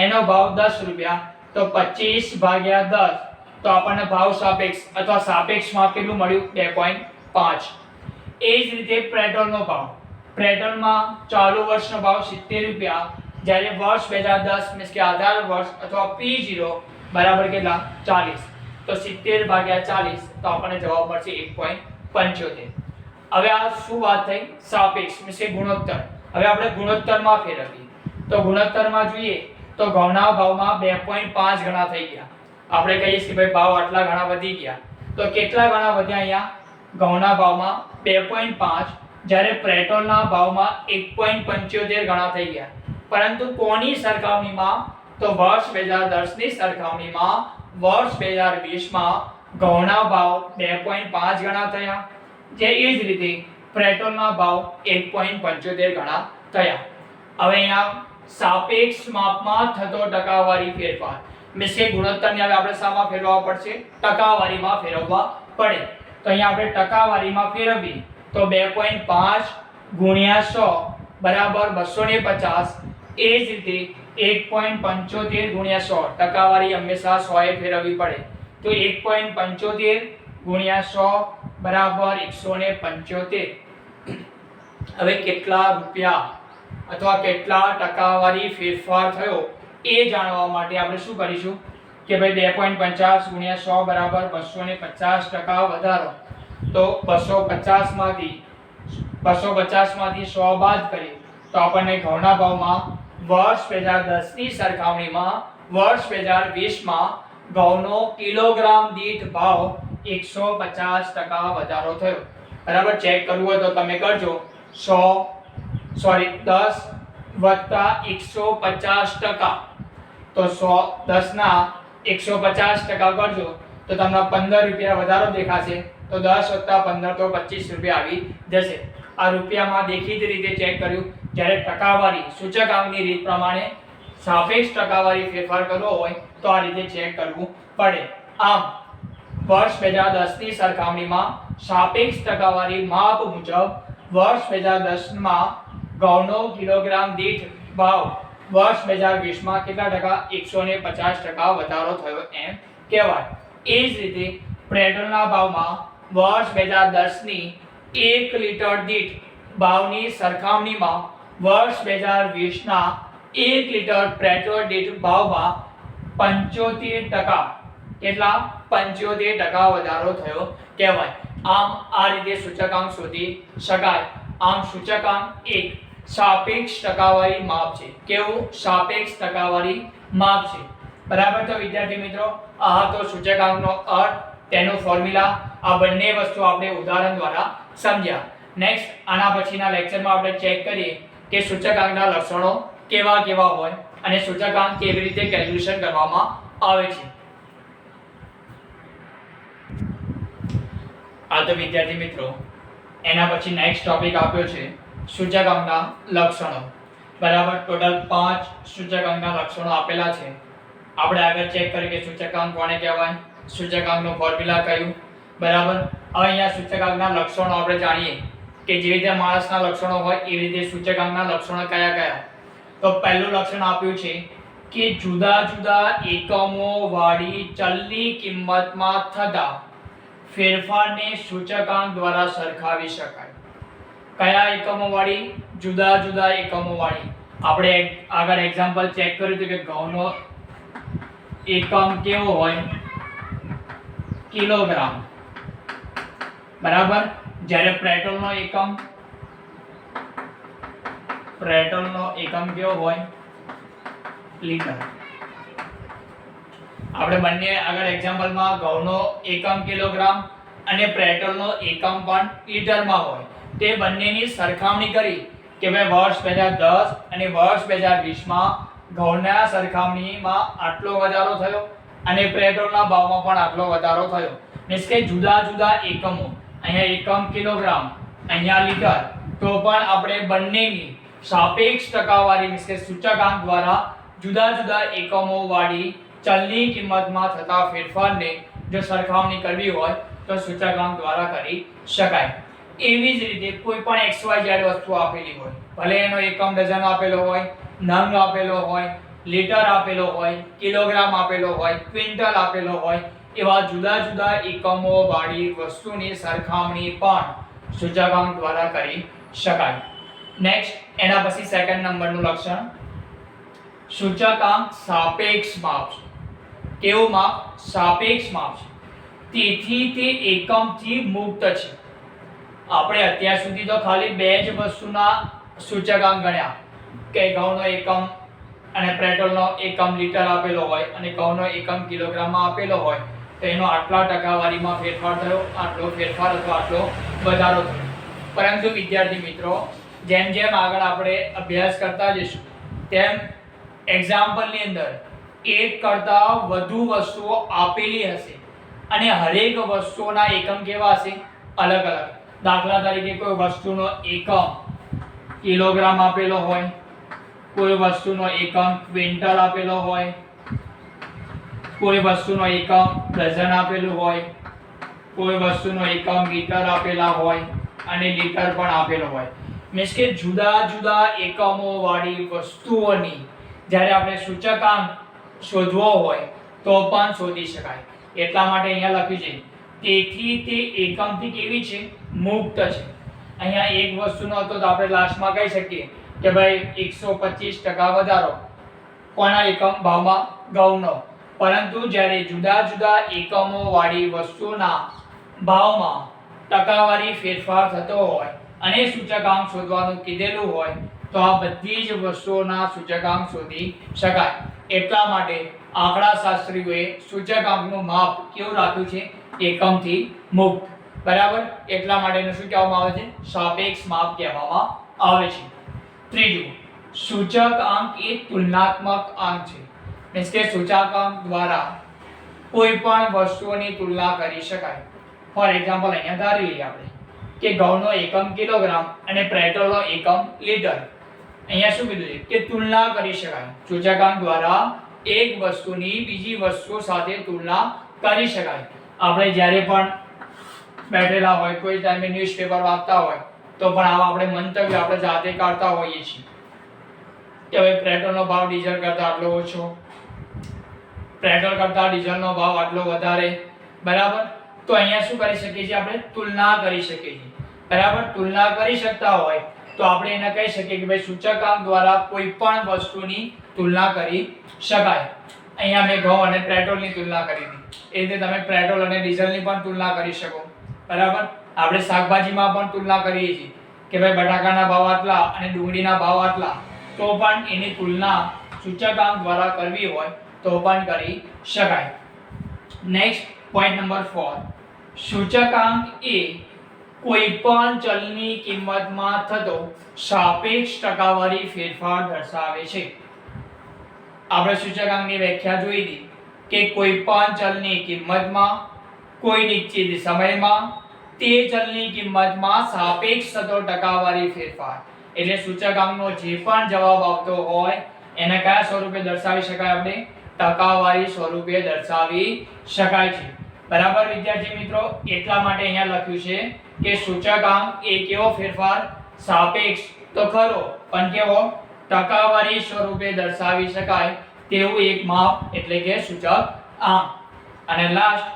એનો ભાવ 10 રૂપિયા. તો 25 ભાગ્યા 10 તો આપણને ભાવ સાપેક્ષ અથવા સાપેક્ષમાં કેટલું મળ્યું 2.5. એ જ રીતે પેટ્રોલનો ભાવ. પેટ્રોલમાં ચાલુ વર્ષનો ભાવ 70 રૂપિયા, જ્યારે વર્ષ 2010 મીન્સ કે આધાર વર્ષ અથવા P0 બરાબર કેટલા 40. તો 70 ભાગ્યા 40 તો આપણને જવાબ મળશે 1.75. હવે આ શું વાત થઈ સાપેક્ષ મીન્સ કે ગુણોત્તર. હવે આપણે ગુણોત્તરમાં ફેરવીએ તો ગુણોત્તરમાં જોઈએ તો ઘઉંના ભાવમાં 2.5 ગણા થઈ ગયા. આપણે કહીએ કે ભાઈ ભાવ આટલા ગણા વધી ગયા. તો કેટલા ગણા વધ્યા અહીંયા ઘઉંના ભાવમાં 2.5, જ્યારે પેટ્રોલના ભાવમાં 1.75 ગણા થઈ ગયા. પરંતુ કોની સરખામણીમાં? તો વર્ષ 2010 ની સરખામણીમાં વર્ષ 2020 માં ઘઉંના ભાવ 2.5 ગણા થયા, જે એ જ રીતે પેટ્રોલના ભાવ 1.75 ગણા થયા. હવે અહીંયા સાપેક્ષ માપમાં થતો ટકાવારી ફેરફાર મીન્સ કે ગુણોત્તરને હવે આપણે શામાં ફેરવવા પડશે? ટકાવારીમાં ફેરવવા પડે. તો અહીંયા આપણે ટકાવારીમાં ફેરવીએ તો 2.5 ગુણ્યા 100 બરાબર 250. એ જ રીતે 1.75 ગુણ્યા 100, ટકાવારી હંમેશા 100 એ ફેરવવી પડે. તો 1.75 ગુણ્યા 100 બરાબર 175. હવે કેટલા રૂપિયા અથવા કેટલા ટકાવારી ફેરફાર થયો એ જાણવા માટે આપણે શું કરીશું કે ભાઈ 2.50 ગુણ્યા 100 બરાબર 250% વધારો. તો 250 માંથી 100 બાદ કરીએ તો આપણને ઘઉંના ભાવમાં વર્ષ 2010 ની સરખામણીમાં વર્ષ 2020 માં ઘઉંનો કિલોગ્રામ દીઠ ભાવ 150% વધારો થયો. બરાબર. ચેક કરવું હોય તો તમે કરજો. 10 વત્તા 150%. તો 10 ના 150% કરજો તો તમને 15 રૂપિયા વધારો દેખાશે. તો 10 વત્તા 15 તો 25 રૂપિયા આવી જશે. આ રૂપિયામાં દેખીતી રીતે ચેક કર્યું. જ્યારે ટકાવારી સૂચકાંકની રીત પ્રમાણે સાપેક્ષ ટકાવારી ફેરફાર કરવો હોય તો આ રીતે ચેક કરવું પડે. આમ વર્ષ 2010 ની સરખામણીમાં સાપેક્ષ ટકાવારી માપ મુજબ વર્ષ 2010 માં ઘઉંનો કિલોગ્રામ દીઠ ભાવ વર્ષ 2020 માં કેટલા ટકા? 150% વધારો થયો એમ કહેવાય. એ જ રીતે પેટ્રોલના ભાવમાં વર્ષ 2010 ની 1 લિટર દીઠ ભાવની સરખામણીમાં વર્ષ 2020 ના 1 લિટર પેટ્રોલ દીઠ ભાવમાં 75% કેટલા 75% વધારો થયો કહેવાય. આમ આ રીતે સૂચકાંક શોધી શકાય. આમ સૂચકાંક એક સાપેક્ષ ટકાવારી માપ છે. કેવું? સાપેક્ષ ટકાવારી માપ છે. બરાબર. તો વિદ્યાર્થી મિત્રો આ હતો સૂચકાંકનો અર્થ, તેનો ફોર્મ્યુલા. આ બંને વસ્તુ આપણે ઉદાહરણ દ્વારા સમજ્યા. નેક્સ્ટ આના પછીના લેક્ચરમાં આપણે ચેક કરીએ કે સૂચકાંકના લક્ષણો કેવા કેવા હોય અને સૂચકાંક કેવી રીતે કેલ્ક્યુલેશન કરવામાં આવે છે. આ તો વિદ્યાર્થી મિત્રો એના પછી નેક્સ્ટ ટોપિક આપ્યો છે સૂચકાંકના લક્ષણો. બરાબર. ટોટલ 5 સૂચકાંકના લક્ષણો આપેલા છે. આપણે આગળ ચેક કરીએ કે સૂચકાંક કોને કહેવાય, સૂચકાંકનું ફોર્મ્યુલા કયું. બરાબર. હવે અહીંયા સૂચકાંકના લક્ષણો આપણે જાણીએ કે જે રીતે માણસના લક્ષણો હોય એવી રીતે સૂચકાંકના લક્ષણો કયા કયા. તો પહેલું લક્ષણ આપ્યું છે કે જુદા જુદા એકમો વાળી ચલની કિંમતમાં થતા ફેરફારને સૂચકાંક દ્વારા સરખાવી શકાય. કયા એકમો વાળી? જુદા જુદા એકમો વાળી. આપણે આગળ એક્ઝામ્પલ ચેક કર્યું હતું કે ઘઉંનો એકમ કેવો હોય? કિલોગ્રામ. બરાબર. જ્યારે પેટ્રોલનો એકમ કેવો હોય? લીટર. આપણે બંને આગળ એક્ઝામ્પલમાં ઘઉંનો એકમ કિલોગ્રામ અને પેટ્રોલનો એકમ પણ લીટરમાં હોય તે બંનેની સરખામણી કરી કે ભાઈ વર્ષ 2010 અને વર્ષ 2020માં ઘઉંના સરખામણીમાં આટલો વધારો થયો અને પેટ્રોલના ભાવમાં પણ આટલો વધારો થયો. મીન્સ કે જુદા જુદા એકમો, અહીંયા એકમ કિલોગ્રામ, અહીંયા લીટર, તો પણ આપણે બંનેની સાપેક્ષ ટકાવારી મીન્સ કે સૂચકાંક દ્વારા જુદા જુદા એકમો વાળી ચલની કિંમતમાં થતા ફેરફારને જો સરખામણી કરવી હોય તો સૂચકાંક દ્વારા કરી શકાય. એવી જ રીતે કોઈ પણ XYZ વસ્તુ આપેલી હોય, ભલે એનો એકમ ડઝન આપેલો હોય, નંગ આપેલો હોય, લીટર આપેલો હોય, કિલોગ્રામ આપેલો હોય, ક્વિન્ટલ આપેલો હોય, એવા જુદા જુદા એકમો વાળી વસ્તુની સરખામણી પણ સૂચકાંક દ્વારા કરી શકાય. નેક્સ્ટ એના પછી સેકન્ડ નંબરનું લક્ષણ સૂચકાંક સાપેક્ષ માપ છે. કેવું માપ? સાપેક્ષ માપ છે. તેથી તે એકમથી મુક્ત છે. આપણે અત્યાર સુધી તો ખાલી બે જ વસ્તુના સૂચકાંક ગણ્યા કે ઘઉંનો એકમ અને પેટ્રોલનો એકમ લીટર આપેલો હોય અને ઘઉંનો એકમ કિલોગ્રામમાં આપેલો હોય તો એનો આટલા ટકાવારીમાં ફેરફાર થયો, આટલો ફેરફાર અથવા આટલો વધારો થયો. પરંતુ વિદ્યાર્થી મિત્રો, જેમ જેમ આગળ આપણે અભ્યાસ કરતા જઈશું તેમ એક્ઝામ્પલની અંદર એક કરતાં વધુ વસ્તુઓ આપેલી હશે અને હરેક વસ્તુઓના એકમ કેવા હશે? અલગ અલગ. દાખલા તરીકે કોઈ વસ્તુનો એકમ કિલોગ્રામ આપેલો હોય, કોઈ વસ્તુનો એકમ ક્વિન્ટલ આપેલો હોય, કોઈ વસ્તુનો એકમ ડઝન આપેલું હોય, કોઈ વસ્તુનો એકમ મીટર આપેલા હોય અને લીટર પણ આપેલો હોય. મીન્સ કે જુદા જુદા એકમો વાળી વસ્તુઓની જ્યારે આપણે સૂચકાંક શોધવો હોય તો પણ શોધી શકાય. એટલા માટે અહીંયા લખ્યું છે તેથી તે એકમથી કેવી છે? મુક્ત છે. અહીંયા એક વસ્તુનો હતો તો આપણે લાસ્ટમાં કહી શકીએ કે ભાઈ 125% વધારો કોના એકમ ભાવમાં? ઘઉંનો. પરંતુ જ્યારે જુદા જુદા એકમો વાળી વસ્તુના ભાવમાં ટકાવારી ફેરફાર થતો હોય અને સૂચકાંક શોધવાનું કીધેલું હોય તો આ બધી જ વસ્તુઓના સૂચકાંક શોધી શકાય. એટલા માટે આંકડાશાસ્ત્રીઓએ સૂચકાંકનું માપ કેવું રાખ્યું છે? એકમથી મુક્ત. બરાબર? એટલા માટે એને શું કહેવામાં આવે છે? સાપેક્ષ માપ કહેવામાં આવે છે. ત્રીજું, સૂચકાંક એ તુલનાત્મક આંક છે. મીન્સ કે સૂચકાંક દ્વારા કોઈ પણ વસ્તુઓની તુલના કરી શકાય. ફોર એક્ઝામ્પલ અહીંયા ધારી લઈએ આપણે કે ઘઉંનો એકમ કિલોગ્રામ અને પેટ્રોલનો એકમ લીટર. અહીંયા શું કીધું છે કે તુલના કરી શકાય. સૂચકાંક દ્વારા એક વસ્તુની બીજી વસ્તુ સાથે તુલના કરી શકાય. આપણે જ્યારે પણ બેઠેલા હોય, કોઈ ટાઈમે ન્યૂઝપેપર વાંચતા હોય તો પણ આવા આપણે મંતવ્ય આપણે જાતે કાઢતા હોઈએ છીએ કે ભાઈ પેટ્રોલનો ભાવ ડીઝલ કરતાં આટલો ઓછો, પેટ્રોલ કરતાં ડીઝલનો ભાવ આટલો વધારે. બરાબર? તો અહીંયા શું કરી શકીએ છીએ? આપણે તુલના કરી શકીએ છીએ. બરાબર? તુલના કરી શકતા હોય તો આપણે એને કહી શકીએ કે ભાઈ સૂચકાંક દ્વારા કોઈ પણ વસ્તુની તુલના કરી શકાય. અહીંયા મેં ઘઉં અને પેટ્રોલની તુલના કરી હતી. એ રીતે તમે પેટ્રોલ અને ડીઝલની પણ તુલના કરી શકો. બરાબર? આપણે શાકભાજીમાં પણ તુલના કરીએ છીએ કે ભાઈ બટાકાના ભાવ આટલા અને ડુંગળીના ભાવ આટલા, તો પણ એની તુલના સૂચકાંક દ્વારા કરવી હોય તો પણ કરી શકાય. નેક્સ્ટ પોઈન્ટ નંબર 4, સૂચકાંક એ કોઈ પણ ચલની કિંમતમાં થતો સાપેક્ષ ટકાવારી ફેરફાર દર્શાવે છે. આપણે સૂચકાંકની વ્યાખ્યા જોઈ હતી કે કોઈ પણ ચલની કિંમતમાં કોઈ નિશ્ચિત સમયમાં તે ચલની કિંમતમાં સાપેક્ષ થતો ટકાવારી ફેરફાર. એટલે સૂચકાંકનો જે પણ જવાબ આવતો હોય એને કયા સ્વરૂપે દર્શાવી શકાય? આપણે ટકાવારી સ્વરૂપે દર્શાવી શકાય છે. બરાબર વિદ્યાર્થી મિત્રો? એટલા માટે અહીંયા લખ્યું છે કે સૂચકાંક એ કેવો ફેરફાર? સાપેક્ષ તો ખરો, પણ કેવો? ટકાવારી સ્વરૂપે દર્શાવી શકાય તેવું એક માપ એટલે કે સૂચકાંક. અને લાસ્ટ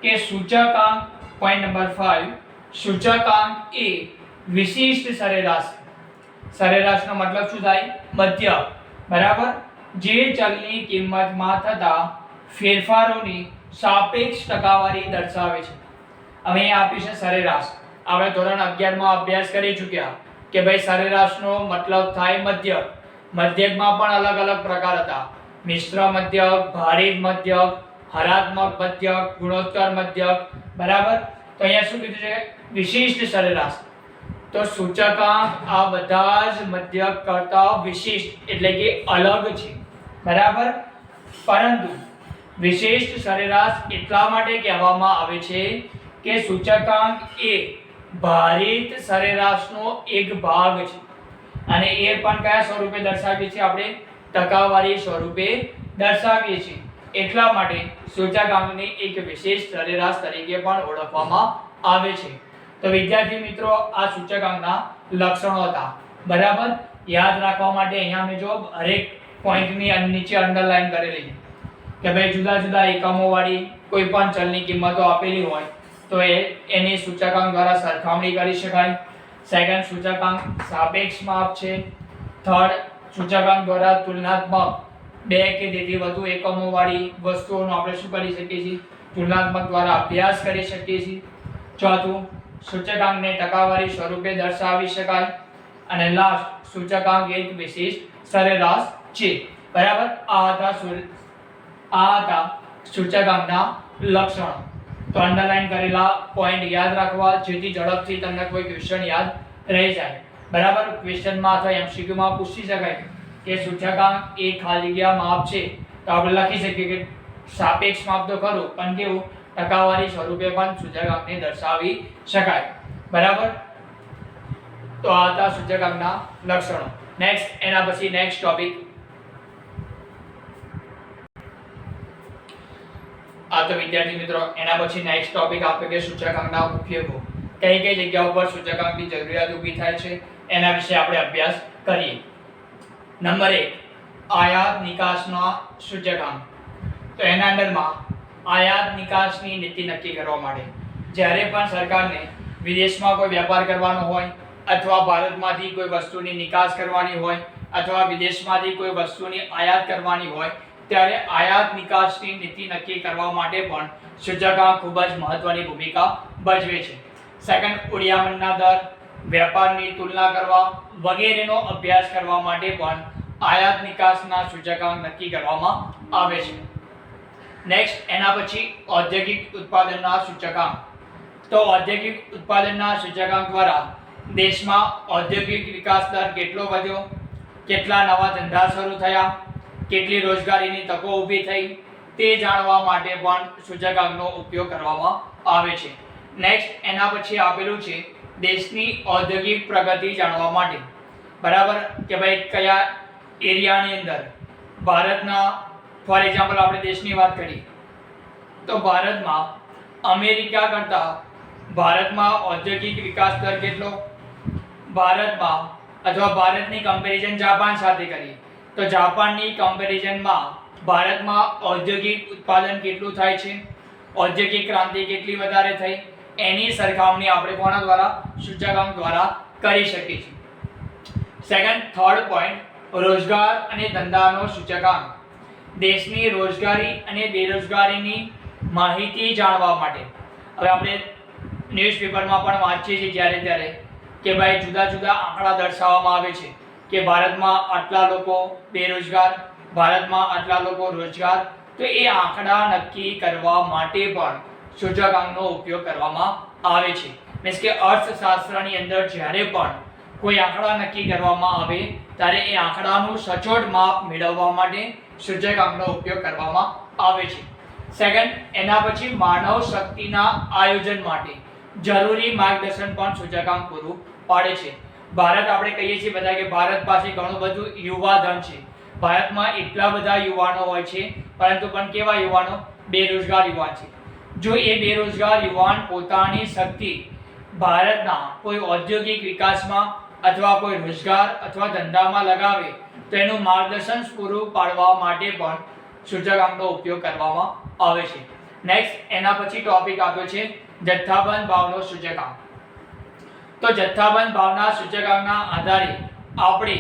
કે સૂચકાંક પોઈન્ટ નંબર 5, સૂચકાંક એ વિશિષ્ટ સરેરાશ. સરેરાશનો મતલબ શું થાય? મધ્ય. બરાબર? જે ચલની કિંમતમાં થતા ફેરફારોની સાપેક્ષ ટકાવારી દર્શાવે છે. હવે અહીં આપ્યું છે સરેરાશ. આપણે ધોરણ 11 માં અભ્યાસ કરી ચૂક્યા કે ભાઈ સરેરાશનો મતલબ થાય મધ્ય. મધ્યકમાં પણ અલગ અલગ પ્રકાર હતા. મિશ્ર મધ્યક, ભારિત મધ્યક, હરાત્મક મધ્યક, ગુણોત્તર મધ્યક. બરાબર? તો અહીંયા શું કીધું છે? વિશિષ્ટ સરેરાશ. તો સૂચકાંક આ બધા જ મધ્યક કરતા વિશિષ્ટ એટલે કે અલગ છે, બરાબર. પરંતુ વિશિષ્ટ સરેરાશ એટલા માટે કહેવામાં આવે છે કે સૂચકાંક એ ભારિત સરેરાશનો એક ભાગ છે અને એ પણ કયા સ્વરૂપે દર્શાવીએ છીએ આપણે? ટકાવારી સ્વરૂપે દર્શાવીએ છીએ. એટલા માટે સૂચકાંકને એક વિશેષ સરેરાશ તરીકે પણ ઓળખવામાં આવે છે. તો વિદ્યાર્થી મિત્રો, આ સૂચકાંકના લક્ષણો હતા, બરાબર. યાદ રાખવા માટે અહીંયા મેં જો હરેક પોઈન્ટની નીચે અંડરલાઈન કરેલી કે ભાઈ જુદા જુદા એકમો વાળી કોઈ પણ ચલની કિંમતો આપેલી હોય તો એની સૂચકાંક દ્વારા સરખામણી કરી શકાય. સેકન્ડ, સૂચકાંક સાપેક્ષ માપ છે. થર્ડ, સૂચકાંક દ્વારા તુલનાત્મક બે કે તેથી વધુ એકમો વાળી વસ્તુઓનો આપણે શું કરી શકીએ છીએ? તુલનાત્મક દ્વારા અભ્યાસ કરી શકીએ છીએ. ચોથું, સૂચકાંકને ટકાવારી સ્વરૂપે દર્શાવી શકાય. અને લાસ્ટ, સૂચકાંક એક વિશિષ્ટ સરેરાશ છે, બરાબર. આ હતા સૂચકાંકના લક્ષણો. તો અંડરલાઈન કરેલા પોઈન્ટ યાદ રાખવા જેથી ઝડપથી તમને કોઈ ક્વેશ્ચન યાદ રહી જાય, બરાબર. ક્વેશ્ચનમાં અથવા એમસીક્યુમાં પૂછી શકાય કે સૂચકાંક એ ખાલી જગ્યા માપ છે તો આપણે લખી શકીએ કે સાપેક્ષ માપ તો ખરું પણ કેવું? ટકાવારી સ્વરૂપે પણ સૂચકાંકને દર્શાવી શકાય, બરાબર. તો આ હતા સૂચકાંકના લક્ષણો. નેક્સ્ટ, એના પછી નેક્સ્ટ ટોપિક આ તો વિદ્યાર્થી મિત્રો એના પછી નેક્સ્ટ ટોપિક આપણે કે સૂચકાંકના ઉપયોગો. કઈ કઈ જગ્યાઓ પર સૂચકાંકની જરૂરિયાત ઊભી થાય છે એના વિશે આપણે અભ્યાસ કરીએ. નંબર 1, આયાત નિકાસના સૂચકાંક. તો એના અંદરમાં આયાત નિકાસની નીતિ નક્કી કરવા માટે જ્યારે પણ સરકારને વિદેશમાં કોઈ વેપાર કરવાનો હોય અથવા ભારતમાંથી કોઈ વસ્તુની નિકાસ કરવાની હોય અથવા વિદેશમાંથી કોઈ વસ્તુની આયાત કરવાની હોય ત્યારે આયાત નિકાસની નીતિ નક્કી કરવા માટે પણ સૂચકાંક ખૂબ જ મહત્વની ભૂમિકા ભજવે છે. સેકન્ડ, ઉડિયામણના દર, વેપારની તુલના કરવા વગેરેનો અભ્યાસ કરવા માટે પણ આયાત નિકાસના સૂચકાંક નક્કી કરવામાં આવે છે. નેક્સ્ટ, એના પછી ઔદ્યોગિક ઉત્પાદનના સૂચકાંક. તો ઔદ્યોગિક ઉત્પાદનના સૂચકાંક દ્વારા દેશમાં ઔદ્યોગિક વિકાસ દર કેટલો વધ્યો, કેટલા નવા ધંધા શરૂ થયા, કેટલી રોજગારીની તકો ઊભી થઈ તે જાણવા માટે પણ સૂચકાંકનો ઉપયોગ કરવામાં આવે છે. નેક્સ્ટ, એના પછી આપેલું છે દેશની ઔદ્યોગિક પ્રગતિ જાણવા માટે, બરાબર. કે ભાઈ કયા એરિયાની અંદર ભારતના, ફોર એક્ઝામ્પલ આપણે દેશની વાત કરીએ તો ભારતમાં અમેરિકા કરતાં ભારતમાં ઔદ્યોગિક વિકાસ દર કેટલો, ભારતમાં અથવા ભારતની કમ્પેરિઝન જાપાન સાથે કરીએ તો જાપાનની કમ્પેરિઝનમાં ભારતમાં ઔદ્યોગિક ઉત્પાદન કેટલું થાય છે, ઔદ્યોગિક ક્રાંતિ કેટલી વધારે થઈ, એની સરખામણી આપણે કોના દ્વારા? સૂચકાંક દ્વારા કરી શકીએ છીએ. સેકન્ડ, થર્ડ પોઈન્ટ, રોજગાર અને ધંધાનો સૂચકાંક. દેશની રોજગારી અને બેરોજગારીની માહિતી જાણવા માટે હવે આપણે ન્યૂઝપેપરમાં પણ વાંચીએ છીએ જ્યારે ત્યારે કે ભાઈ જુદા જુદા આંકડા દર્શાવવામાં આવે છે કે ભારતમાં આટલા લોકો બેરોજગાર, ભારતમાં આટલા લોકો રોજગાર. તો એ આંકડા નક્કી કરવા માટે પણ સૂચકાંકનો ઉપયોગ કરવામાં આવે છે. મીન્સ કે અર્થશાસ્ત્રની અંદર જ્યારે પણ કોઈ આંકડા નક્કી કરવામાં આવે ત્યારે એ આંકડાનું સચોટ માપ મેળવવા માટે સૂચકાંકનો ઉપયોગ કરવામાં આવે છે. સેકન્ડ, એના પછી માનવ શક્તિના આયોજન માટે જરૂરી માર્ગદર્શન પણ સૂચકાંક પૂરું પાડે છે. ભારત આપણે કહીએ છીએ બધા કે ભારત પાસે ઘણું બધું યુવા ધન છે, ભારતમાં એટલા બધા યુવાનો હોય છે પરંતુ પણ કેવા યુવાનો? બેરોજગાર યુવાન છે. જો એ બેરોજગાર યુવાન પોતાની શક્તિ ભારતના કોઈ ઔદ્યોગિક વિકાસમાં અથવા કોઈ રોજગાર અથવા ધંધામાં લગાવે તો એનું માર્ગદર્શન પૂરું પાડવા માટે પણ સૂચકાંકનો ઉપયોગ કરવામાં આવે છે. નેક્સ્ટ, એના પછી ટોપિક આપ્યો છે જથ્થાબંધ ભાવનો સૂચકાંક. તો જથ્થાબંધ ભાવના સૂચકાંકના આધારે આપણે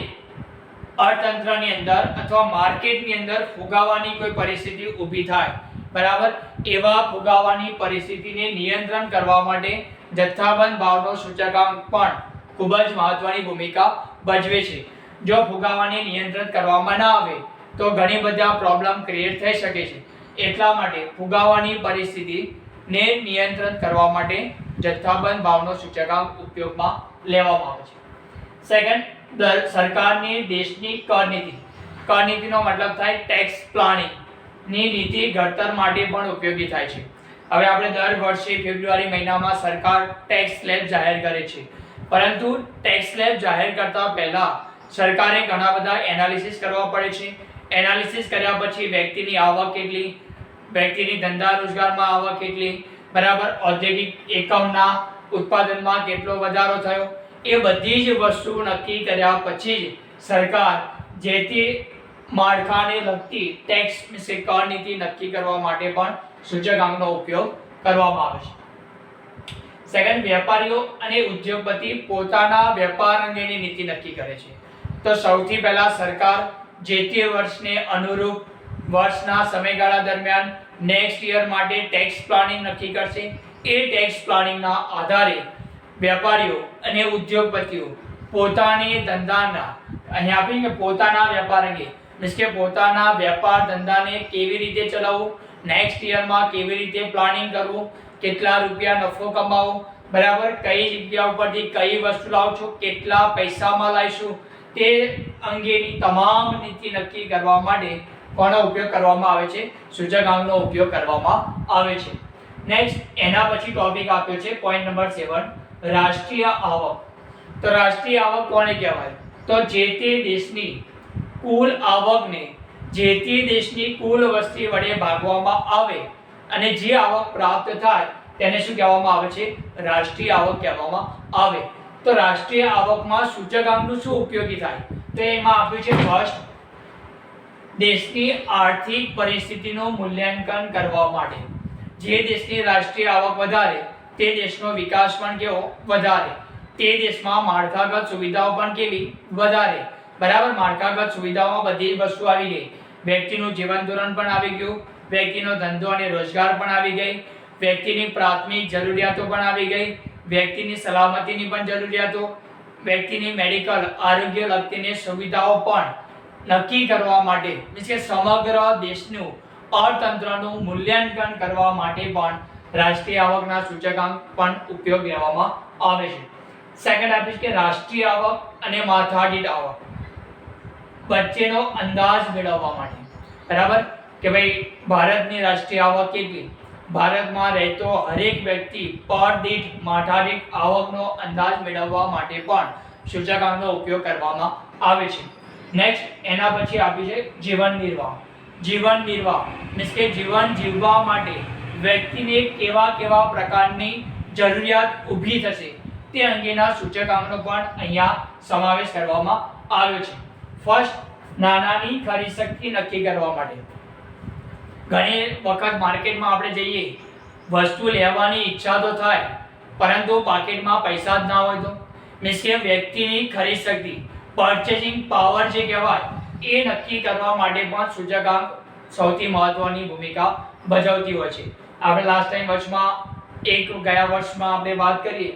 અર્થતંત્રની અંદર અથવા માર્કેટની અંદર ફુગાવાની કોઈ પરિસ્થિતિ ઊભી થાય, બરાબર, એવા ફુગાવાની પરિસ્થિતિને નિયંત્રણ કરવા માટે જથ્થાબંધ ભાવનો સૂચકાંક પણ ખૂબ જ મહત્વની ભૂમિકા ભજવે છે. જો ફુગાવાને નિયંત્રિત કરવામાં ના આવે તો ઘણી બધા પ્રોબ્લેમ ક્રિએટ થઈ શકે છે. એટલા માટે ફુગાવાની પરિસ્થિતિને નિયંત્રિત કરવા માટે જથ્થાબંધ ભાવનો સૂચકાંક ઉપયોગમાં લેવામાં આવે છે. સેકન્ડ, સરકારની દેશની કર નીતિનો મતલબ થાય ટેક્સ પ્લાનિંગ ની નીતિ ઘડતર માટે પણ ઉપયોગી થાય છે. હવે આપણે દર વર્ષે ફેબ્રુઆરી મહિનામાં સરકાર ટેક્સ સ્લેબ જાહેર કરે છે, પરંતુ ટેક્સ સ્લેબ જાહેર કરતા પહેલા સરકારે ઘણા બધા એનાલિસિસ કરવા પડે છે. એનાલિસિસ કર્યા પછી વ્યક્તિની આવક કેટલી, વ્યક્તિની ધંધા રોજગારમાં આવક કેટલી, બરાબર, ઔદ્યોગિક એકમના ઉત્પાદનમાં કેટલો વધારો થયો, એ બધી જ વસ્તુ નક્કી કર્યા પછી જ સરકાર જે તે માળખાને લગતી ટેક્સ કર નીતિ નક્કી કરવા માટે પણ સૂચકાંકનો ઉપયોગ કરવામાં આવે છે. સેકન્ડ, વેપારીઓ અને ઉદ્યોગપતિ પોતાના વેપાર અંગેની નીતિ નક્કી કરે છે. તો સૌથી પહેલા સરકાર જે તે વર્ષને અનુરૂપ વર્ષના સમયગાળા દરમિયાન નેક્સ્ટ યર માટે ટેક્સ પ્લાનિંગ નક્કી કરશે. એ ટેક્સ પ્લાનિંગના આધારે વેપારીઓ અને ઉદ્યોગપતિઓ પોતાની ધંધાના અહીં આપી કે પોતાના વેપાર અંગે મીન્સ કે પોતાના વેપાર ધંધાને કેવી રીતે ચલાવવું, નેક્સ્ટ યરમાં કેવી રીતે પ્લાનિંગ કરવું, કેટલા રૂપિયા નફો કમાવો, બરાબર, કઈ જગ્યા ઉપરથી કઈ વસ્તુ લાવશો, કેટલા પૈસામાં લાવીશું, તે અંગેની તમામ નીતિ નક્કી કરવા માટે કોનો ઉપયોગ કરવામાં આવે છે? સૂચકાંકનો ઉપયોગ કરવામાં આવે છે. નેક્સ્ટ, એના પછી ટોપિક આપ્યો છે પોઈન્ટ નંબર 7, રાષ્ટ્રીય આવક. તો રાષ્ટ્રીય આવક કોને કહેવાય? તો જે તે દેશની કુલ આવકને જે તે દેશની કુલ વસ્તી વડે ભાગવામાં આવે અને જે આવક પ્રાપ્ત થાય તેને શું કહેવામાં આવે છે? રાષ્ટ્રીય આવક કહેવામાં આવે. તો રાષ્ટ્રીય આવકમાં સૂચકાંકનું શું ઉપયોગી થાય? તો એમાં આપ્યું છે ફર્સ્ટ, દેશની આર્થિક પરિસ્થિતિનું મૂલ્યાંકન કરવા માટે. જે દેશની રાષ્ટ્રીય આવક વધારે તે દેશનો વિકાસ પણ કેવો? વધારે. તે દેશમાં માળખાગત સુવિધાઓ પણ કેવી? વધારે. બરાબર, માળખાગત સુવિધાઓમાં બધી જ વસ્તુ આવી ગઈ. વ્યક્તિનું જીવન ધોરણ પણ આવી ગયું, વ્યક્તિનો ધંધો અને રોજગાર પણ આવી ગઈ, વ્યક્તિની પ્રાથમિક જરૂરિયાતો પણ આવી ગઈ, વ્યક્તિની સલામતીની પણ જરૂરિયાતો, વ્યક્તિની મેડિકલ આરોગ્ય લગતીની સુવિધાઓ પણ નક્કી કરવા માટે મીન્સ કે સમગ્ર દેશનું અર્થતંત્રનું મૂલ્યાંકન કરવા માટે પણ રાષ્ટ્રીય આવકના સૂચકાંક પણ ઉપયોગ લેવામાં આવે છે. સેકન્ડ આપીશ કે રાષ્ટ્રીય આવક અને માથાદીઠ આવક વચ્ચેનો અંદાજ મેળવવા માટે. બરાબર, કે ભાઈ ભારતની રાષ્ટ્રીય આવક કેટલી, ભારતમાં રહેતો હરેક વ્યક્તિ પર દીઠ માથાદીઠ આવકનો અંદાજ મેળવવા માટે પણ સૂચકાંકનો ઉપયોગ કરવામાં આવે છે. નેક્સ્ટ, એના પછી આપી છે જીવન નિર્વાહ. જીવન નિર્વાહ મીન્સ કે જીવન જીવવા માટે વ્યક્તિને કેવા કેવા પ્રકારની જરૂરિયાત ઊભી થશે તે અંગેના સૂચકાંકનો પણ અહીંયા સમાવેશ કરવામાં આવ્યો છે. ફર્સ્ટ, નાણાંની ખરીદ શક્તિ નક્કી કરવા માટે. ઘણી વખત માર્કેટમાં આપણે જઈએ, વસ્તુ લેવાની ઈચ્છા તો થાય પરંતુ પાકીટમાં પૈસા જ ના હોય તો મીન્સ કે વ્યક્તિની ખરીદ શક્તિ, પર્ચેસિંગ પાવર જે કહેવાય, એ નક્કી કરવા માટે પણ સૂચકાંક સૌથી મહત્વની ભૂમિકા ભજવતી હોય છે. આપણે લાસ્ટ ટાઈમ ગયા વર્ષમાં આપણે વાત કરીએ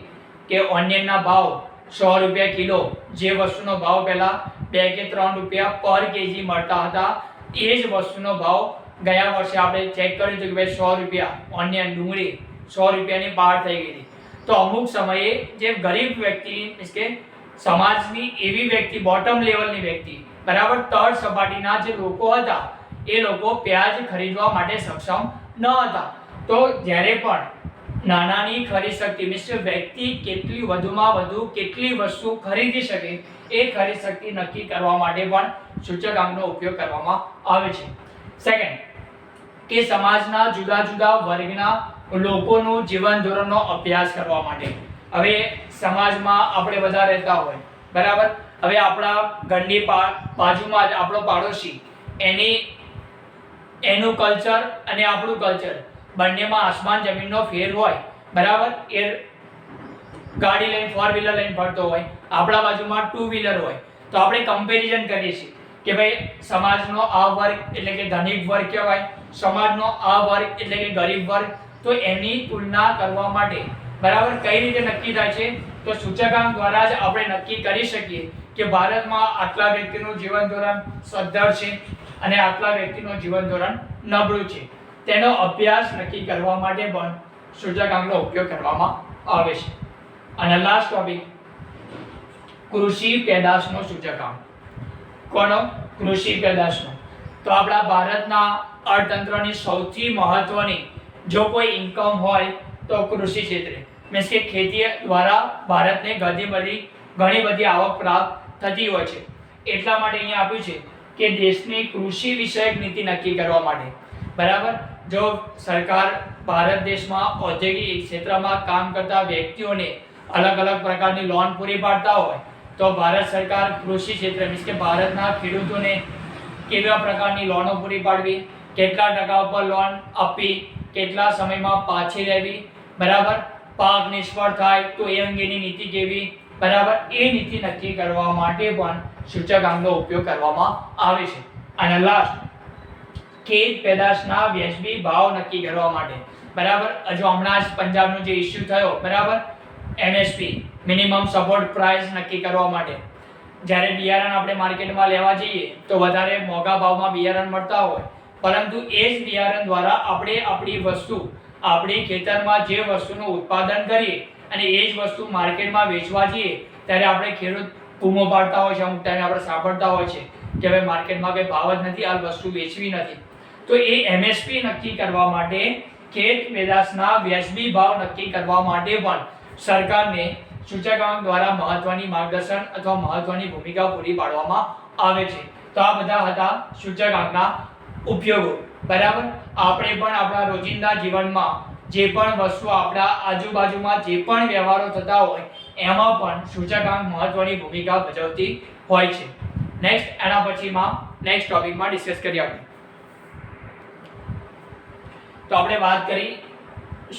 કે ઓનિયનના ભાવ 100 રૂપિયા કિલો, જે વસ્તુનો ભાવ પહેલા 2 કે 3 રૂપિયા પર કેજી મળતા હતા, એ જ વસ્તુનો ભાવ ગયા વર્ષે આપણે ચેક કર્યું હતું કે ભાઈ 100 રૂપિયા ઓનિયન ડુંગળી 100 રૂપિયાની પાર થઈ ગઈ હતી. તો અમુક સમયે જે ગરીબ વ્યક્તિ મીન્સ કે સમાજની એવી વ્યક્તિ, બોટમ લેવલની વ્યક્તિ, બરાબર, તળ સપાટીના જે લોકો હતા, એ લોકો પ્યાજ ખરીદવા માટે સક્ષમ ન હતા. તો જ્યારે પણ નાણાંની ખરીદ શક્તિ મીન્સ વ્યક્તિ કેટલી વધુમાં વધુ કેટલી વસ્તુ ખરીદી શકે એ ખરીદ શક્તિ નક્કી કરવા માટે પણ સૂચકાંકનો ઉપયોગ કરવામાં આવે છે. સેકન્ડ, કે સમાજના જુદા જુદા વર્ગના લોકોનું જીવન ધોરણનો અભ્યાસ કરવા માટે. હવે સમાજમાં આપણે બધા રહેતા હોય, બરાબર, હવે આપણા ઘરની બાજુમાં જ આપણો પાડોશી, એનું કલ્ચર અને આપણું કલ્ચર બંનેમાં આસમાન જમીનનો ફેર હોય, બરાબર. એ ગાડી લઈને 4 વ્હીલર લઈને ફરતો હોય, આપણા બાજુમાં 2 વ્હીલર હોય, તો આપણે કમ્પેરિઝન કરીએ છીએ કે ભાઈ સમાજનો આ વર્ગ એટલે કે ધનિક વર્ગ કહેવાય, સમાજનો આ વર્ગ એટલે કે ગરીબ વર્ગ. તો એની તુલના કરવા માટે, બરાબર, કઈ રીતે નક્કી થાય છે? તો સૂચકાંક દ્વારા જ આપણે નક્કી કરી શકીએ કે ભારતમાં આટલા વ્યક્તિનું જીવન ધોરણ સદ્ધર છે અને આટલા વ્યક્તિનું જીવન ધોરણ નબળું છે. તેનો અભ્યાસ નક્કી કરવા માટે પણ સૂચકાંકનો ઉપયોગ કરવામાં આવે છે. અને લાસ્ટ ટોપિક કૃષિ પેદાશનો સૂચકાંક. કોનો? કૃષિ પેદાશનો. તો આપણા ભારતના અર્થતંત્રની સૌથી મહત્વની જો કોઈ ઇન્કમ હોય તો કૃષિ ક્ષેત્રે, મીન્સ કે ખેતી દ્વારા ભારતને ઘણી બધી આવક પ્રાપ્ત થતી હોય છે. એટલા માટે અહીંયા આપ્યું છે કે દેશની કૃષિ વિષયક નીતિ નક્કી કરવા માટે, બરાબર, જો સરકાર ભારત દેશમાં ઔદ્યોગિક ક્ષેત્રમાં કામ કરતા વ્યક્તિઓને અલગ અલગ પ્રકારની લોન પૂરી પાડતા હોય તો ભારત સરકાર કૃષિ ક્ષેત્ર મીન્સ કે ભારતના ખેડૂતોને કેવા પ્રકારની લોનો પૂરી પાડવી, કેટલા ટકા ઉપર લોન આપવી, કેટલા સમયમાં પાછી લેવી, બરાબર, પાક નિષ્ફળ થાય તો એ અંગેની નીતિ કેવી, બરાબર, એ નીતિ નક્કી કરવા માટે પણ સૂચકાંકનો ઉપયોગ કરવામાં આવે છે. અને લાસ્ટ ખેત પેદાશના વ્યાજબી ભાવ નક્કી કરવા માટે, બરાબર, હજુ હમણાં જ પંજાબનો જે ઇસ્યુ થયો, બરાબર, MSP મિનિમમ સપોર્ટ પ્રાઇસ નક્કી કરવા માટે, જ્યારે બિયારણ આપણે માર્કેટમાં લેવા જઈએ તો વધારે મોંઘા ભાવમાં બિયારણ મળતા હોય, પરંતુ એ જ બિયારણ દ્વારા આપણે આપણી વસ્તુ, આપણી ખેતરમાં જે વસ્તુનું ઉત્પાદન કરીએ અને એ જ વસ્તુ માર્કેટમાં વેચવા જઈએ ત્યારે આપણે ખેડૂત બૂમો પાડતા હોય છે, અમુક ટાઈમે આપણે સાંભળતા હોય છે કે ભાઈ માર્કેટમાં કંઈ ભાવ જ નથી, આ વસ્તુ વેચવી નથી. તો એ MSP નક્કી કરવા માટે, ખેત પેદાશના વ્યાજબી ભાવ નક્કી કરવા માટે પણ સરકારને સૂચકાંક દ્વારા મહત્વની માર્ગદર્શન અથવા મહત્વની ભૂમિકા પૂરી પાડવામાં આવે છે. તો આ બધા હતા સૂચકાંકના ઉપયોગો, બરાબર. આપણે પણ આપણા રોજિંદા જીવનમાં જે પણ વસ્તુ આપણા આજુબાજુમાં જે પણ વ્યવહારો થતા હોય એમાં પણ સૂચકાંક મહત્વની ભૂમિકા ભજવતી હોય છે. એના પછીમાં નેક્સ્ટ ટોપિકમાં ડિસ્કસ કરીએ આપણે. તો આપણે વાત કરી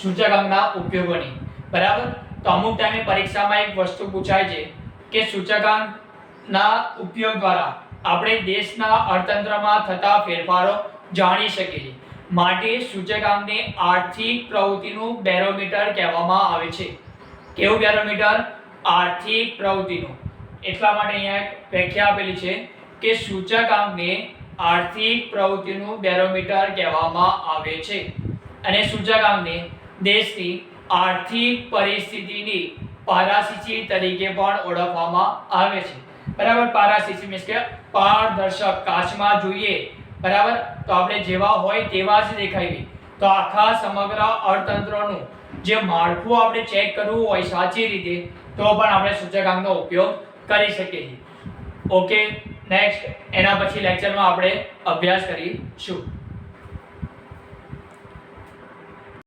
સૂચકાંકના ઉપયોગોની, બરાબર. તો અમુક ટાઈમે પરીક્ષામાં એક વસ્તુ પૂછાય છે કે સૂચકાંકના ઉપયોગ દ્વારા આપણે દેશના અર્થતંત્રમાં થતા ફેરફારો જાણી શકીએ. માટે સૂચકાંકને આર્થિક પ્રવૃત્તિનું બેરોમીટર કહેવામાં આવે છે. કેવું બેરોમીટર? આર્થિક પ્રવૃત્તિનું. એટલા માટે અહીંયા એક વ્યાખ્યા આપેલી છે કે સૂચકાંકને આર્થિક પ્રવૃત્તિનું બેરોમીટર કહેવામાં આવે છે અને સૂચકાંકને દેશની આર્થિક પરિસ્થિતિની પારદર્શી તરીકે પણ ઓળખવામાં આવે છે, બરાબર. પારદર્શી મીન્સ કે પારદર્શક, કાચમાં જોઈએ, બરાબર, તો આપણે જેવા હોય તેવા જ દેખાઈએ. તો આખા સમગ્ર અર્થતંત્રનું જે માળખું આપણે ચેક કરવું હોય સાચી રીતે તો પણ આપણે સૂચકાંકનો ઉપયોગ કરી શકીએ. ઓકે, નેક્સ્ટ એના પછી લેક્ચરમાં આપણે અભ્યાસ કરીશું.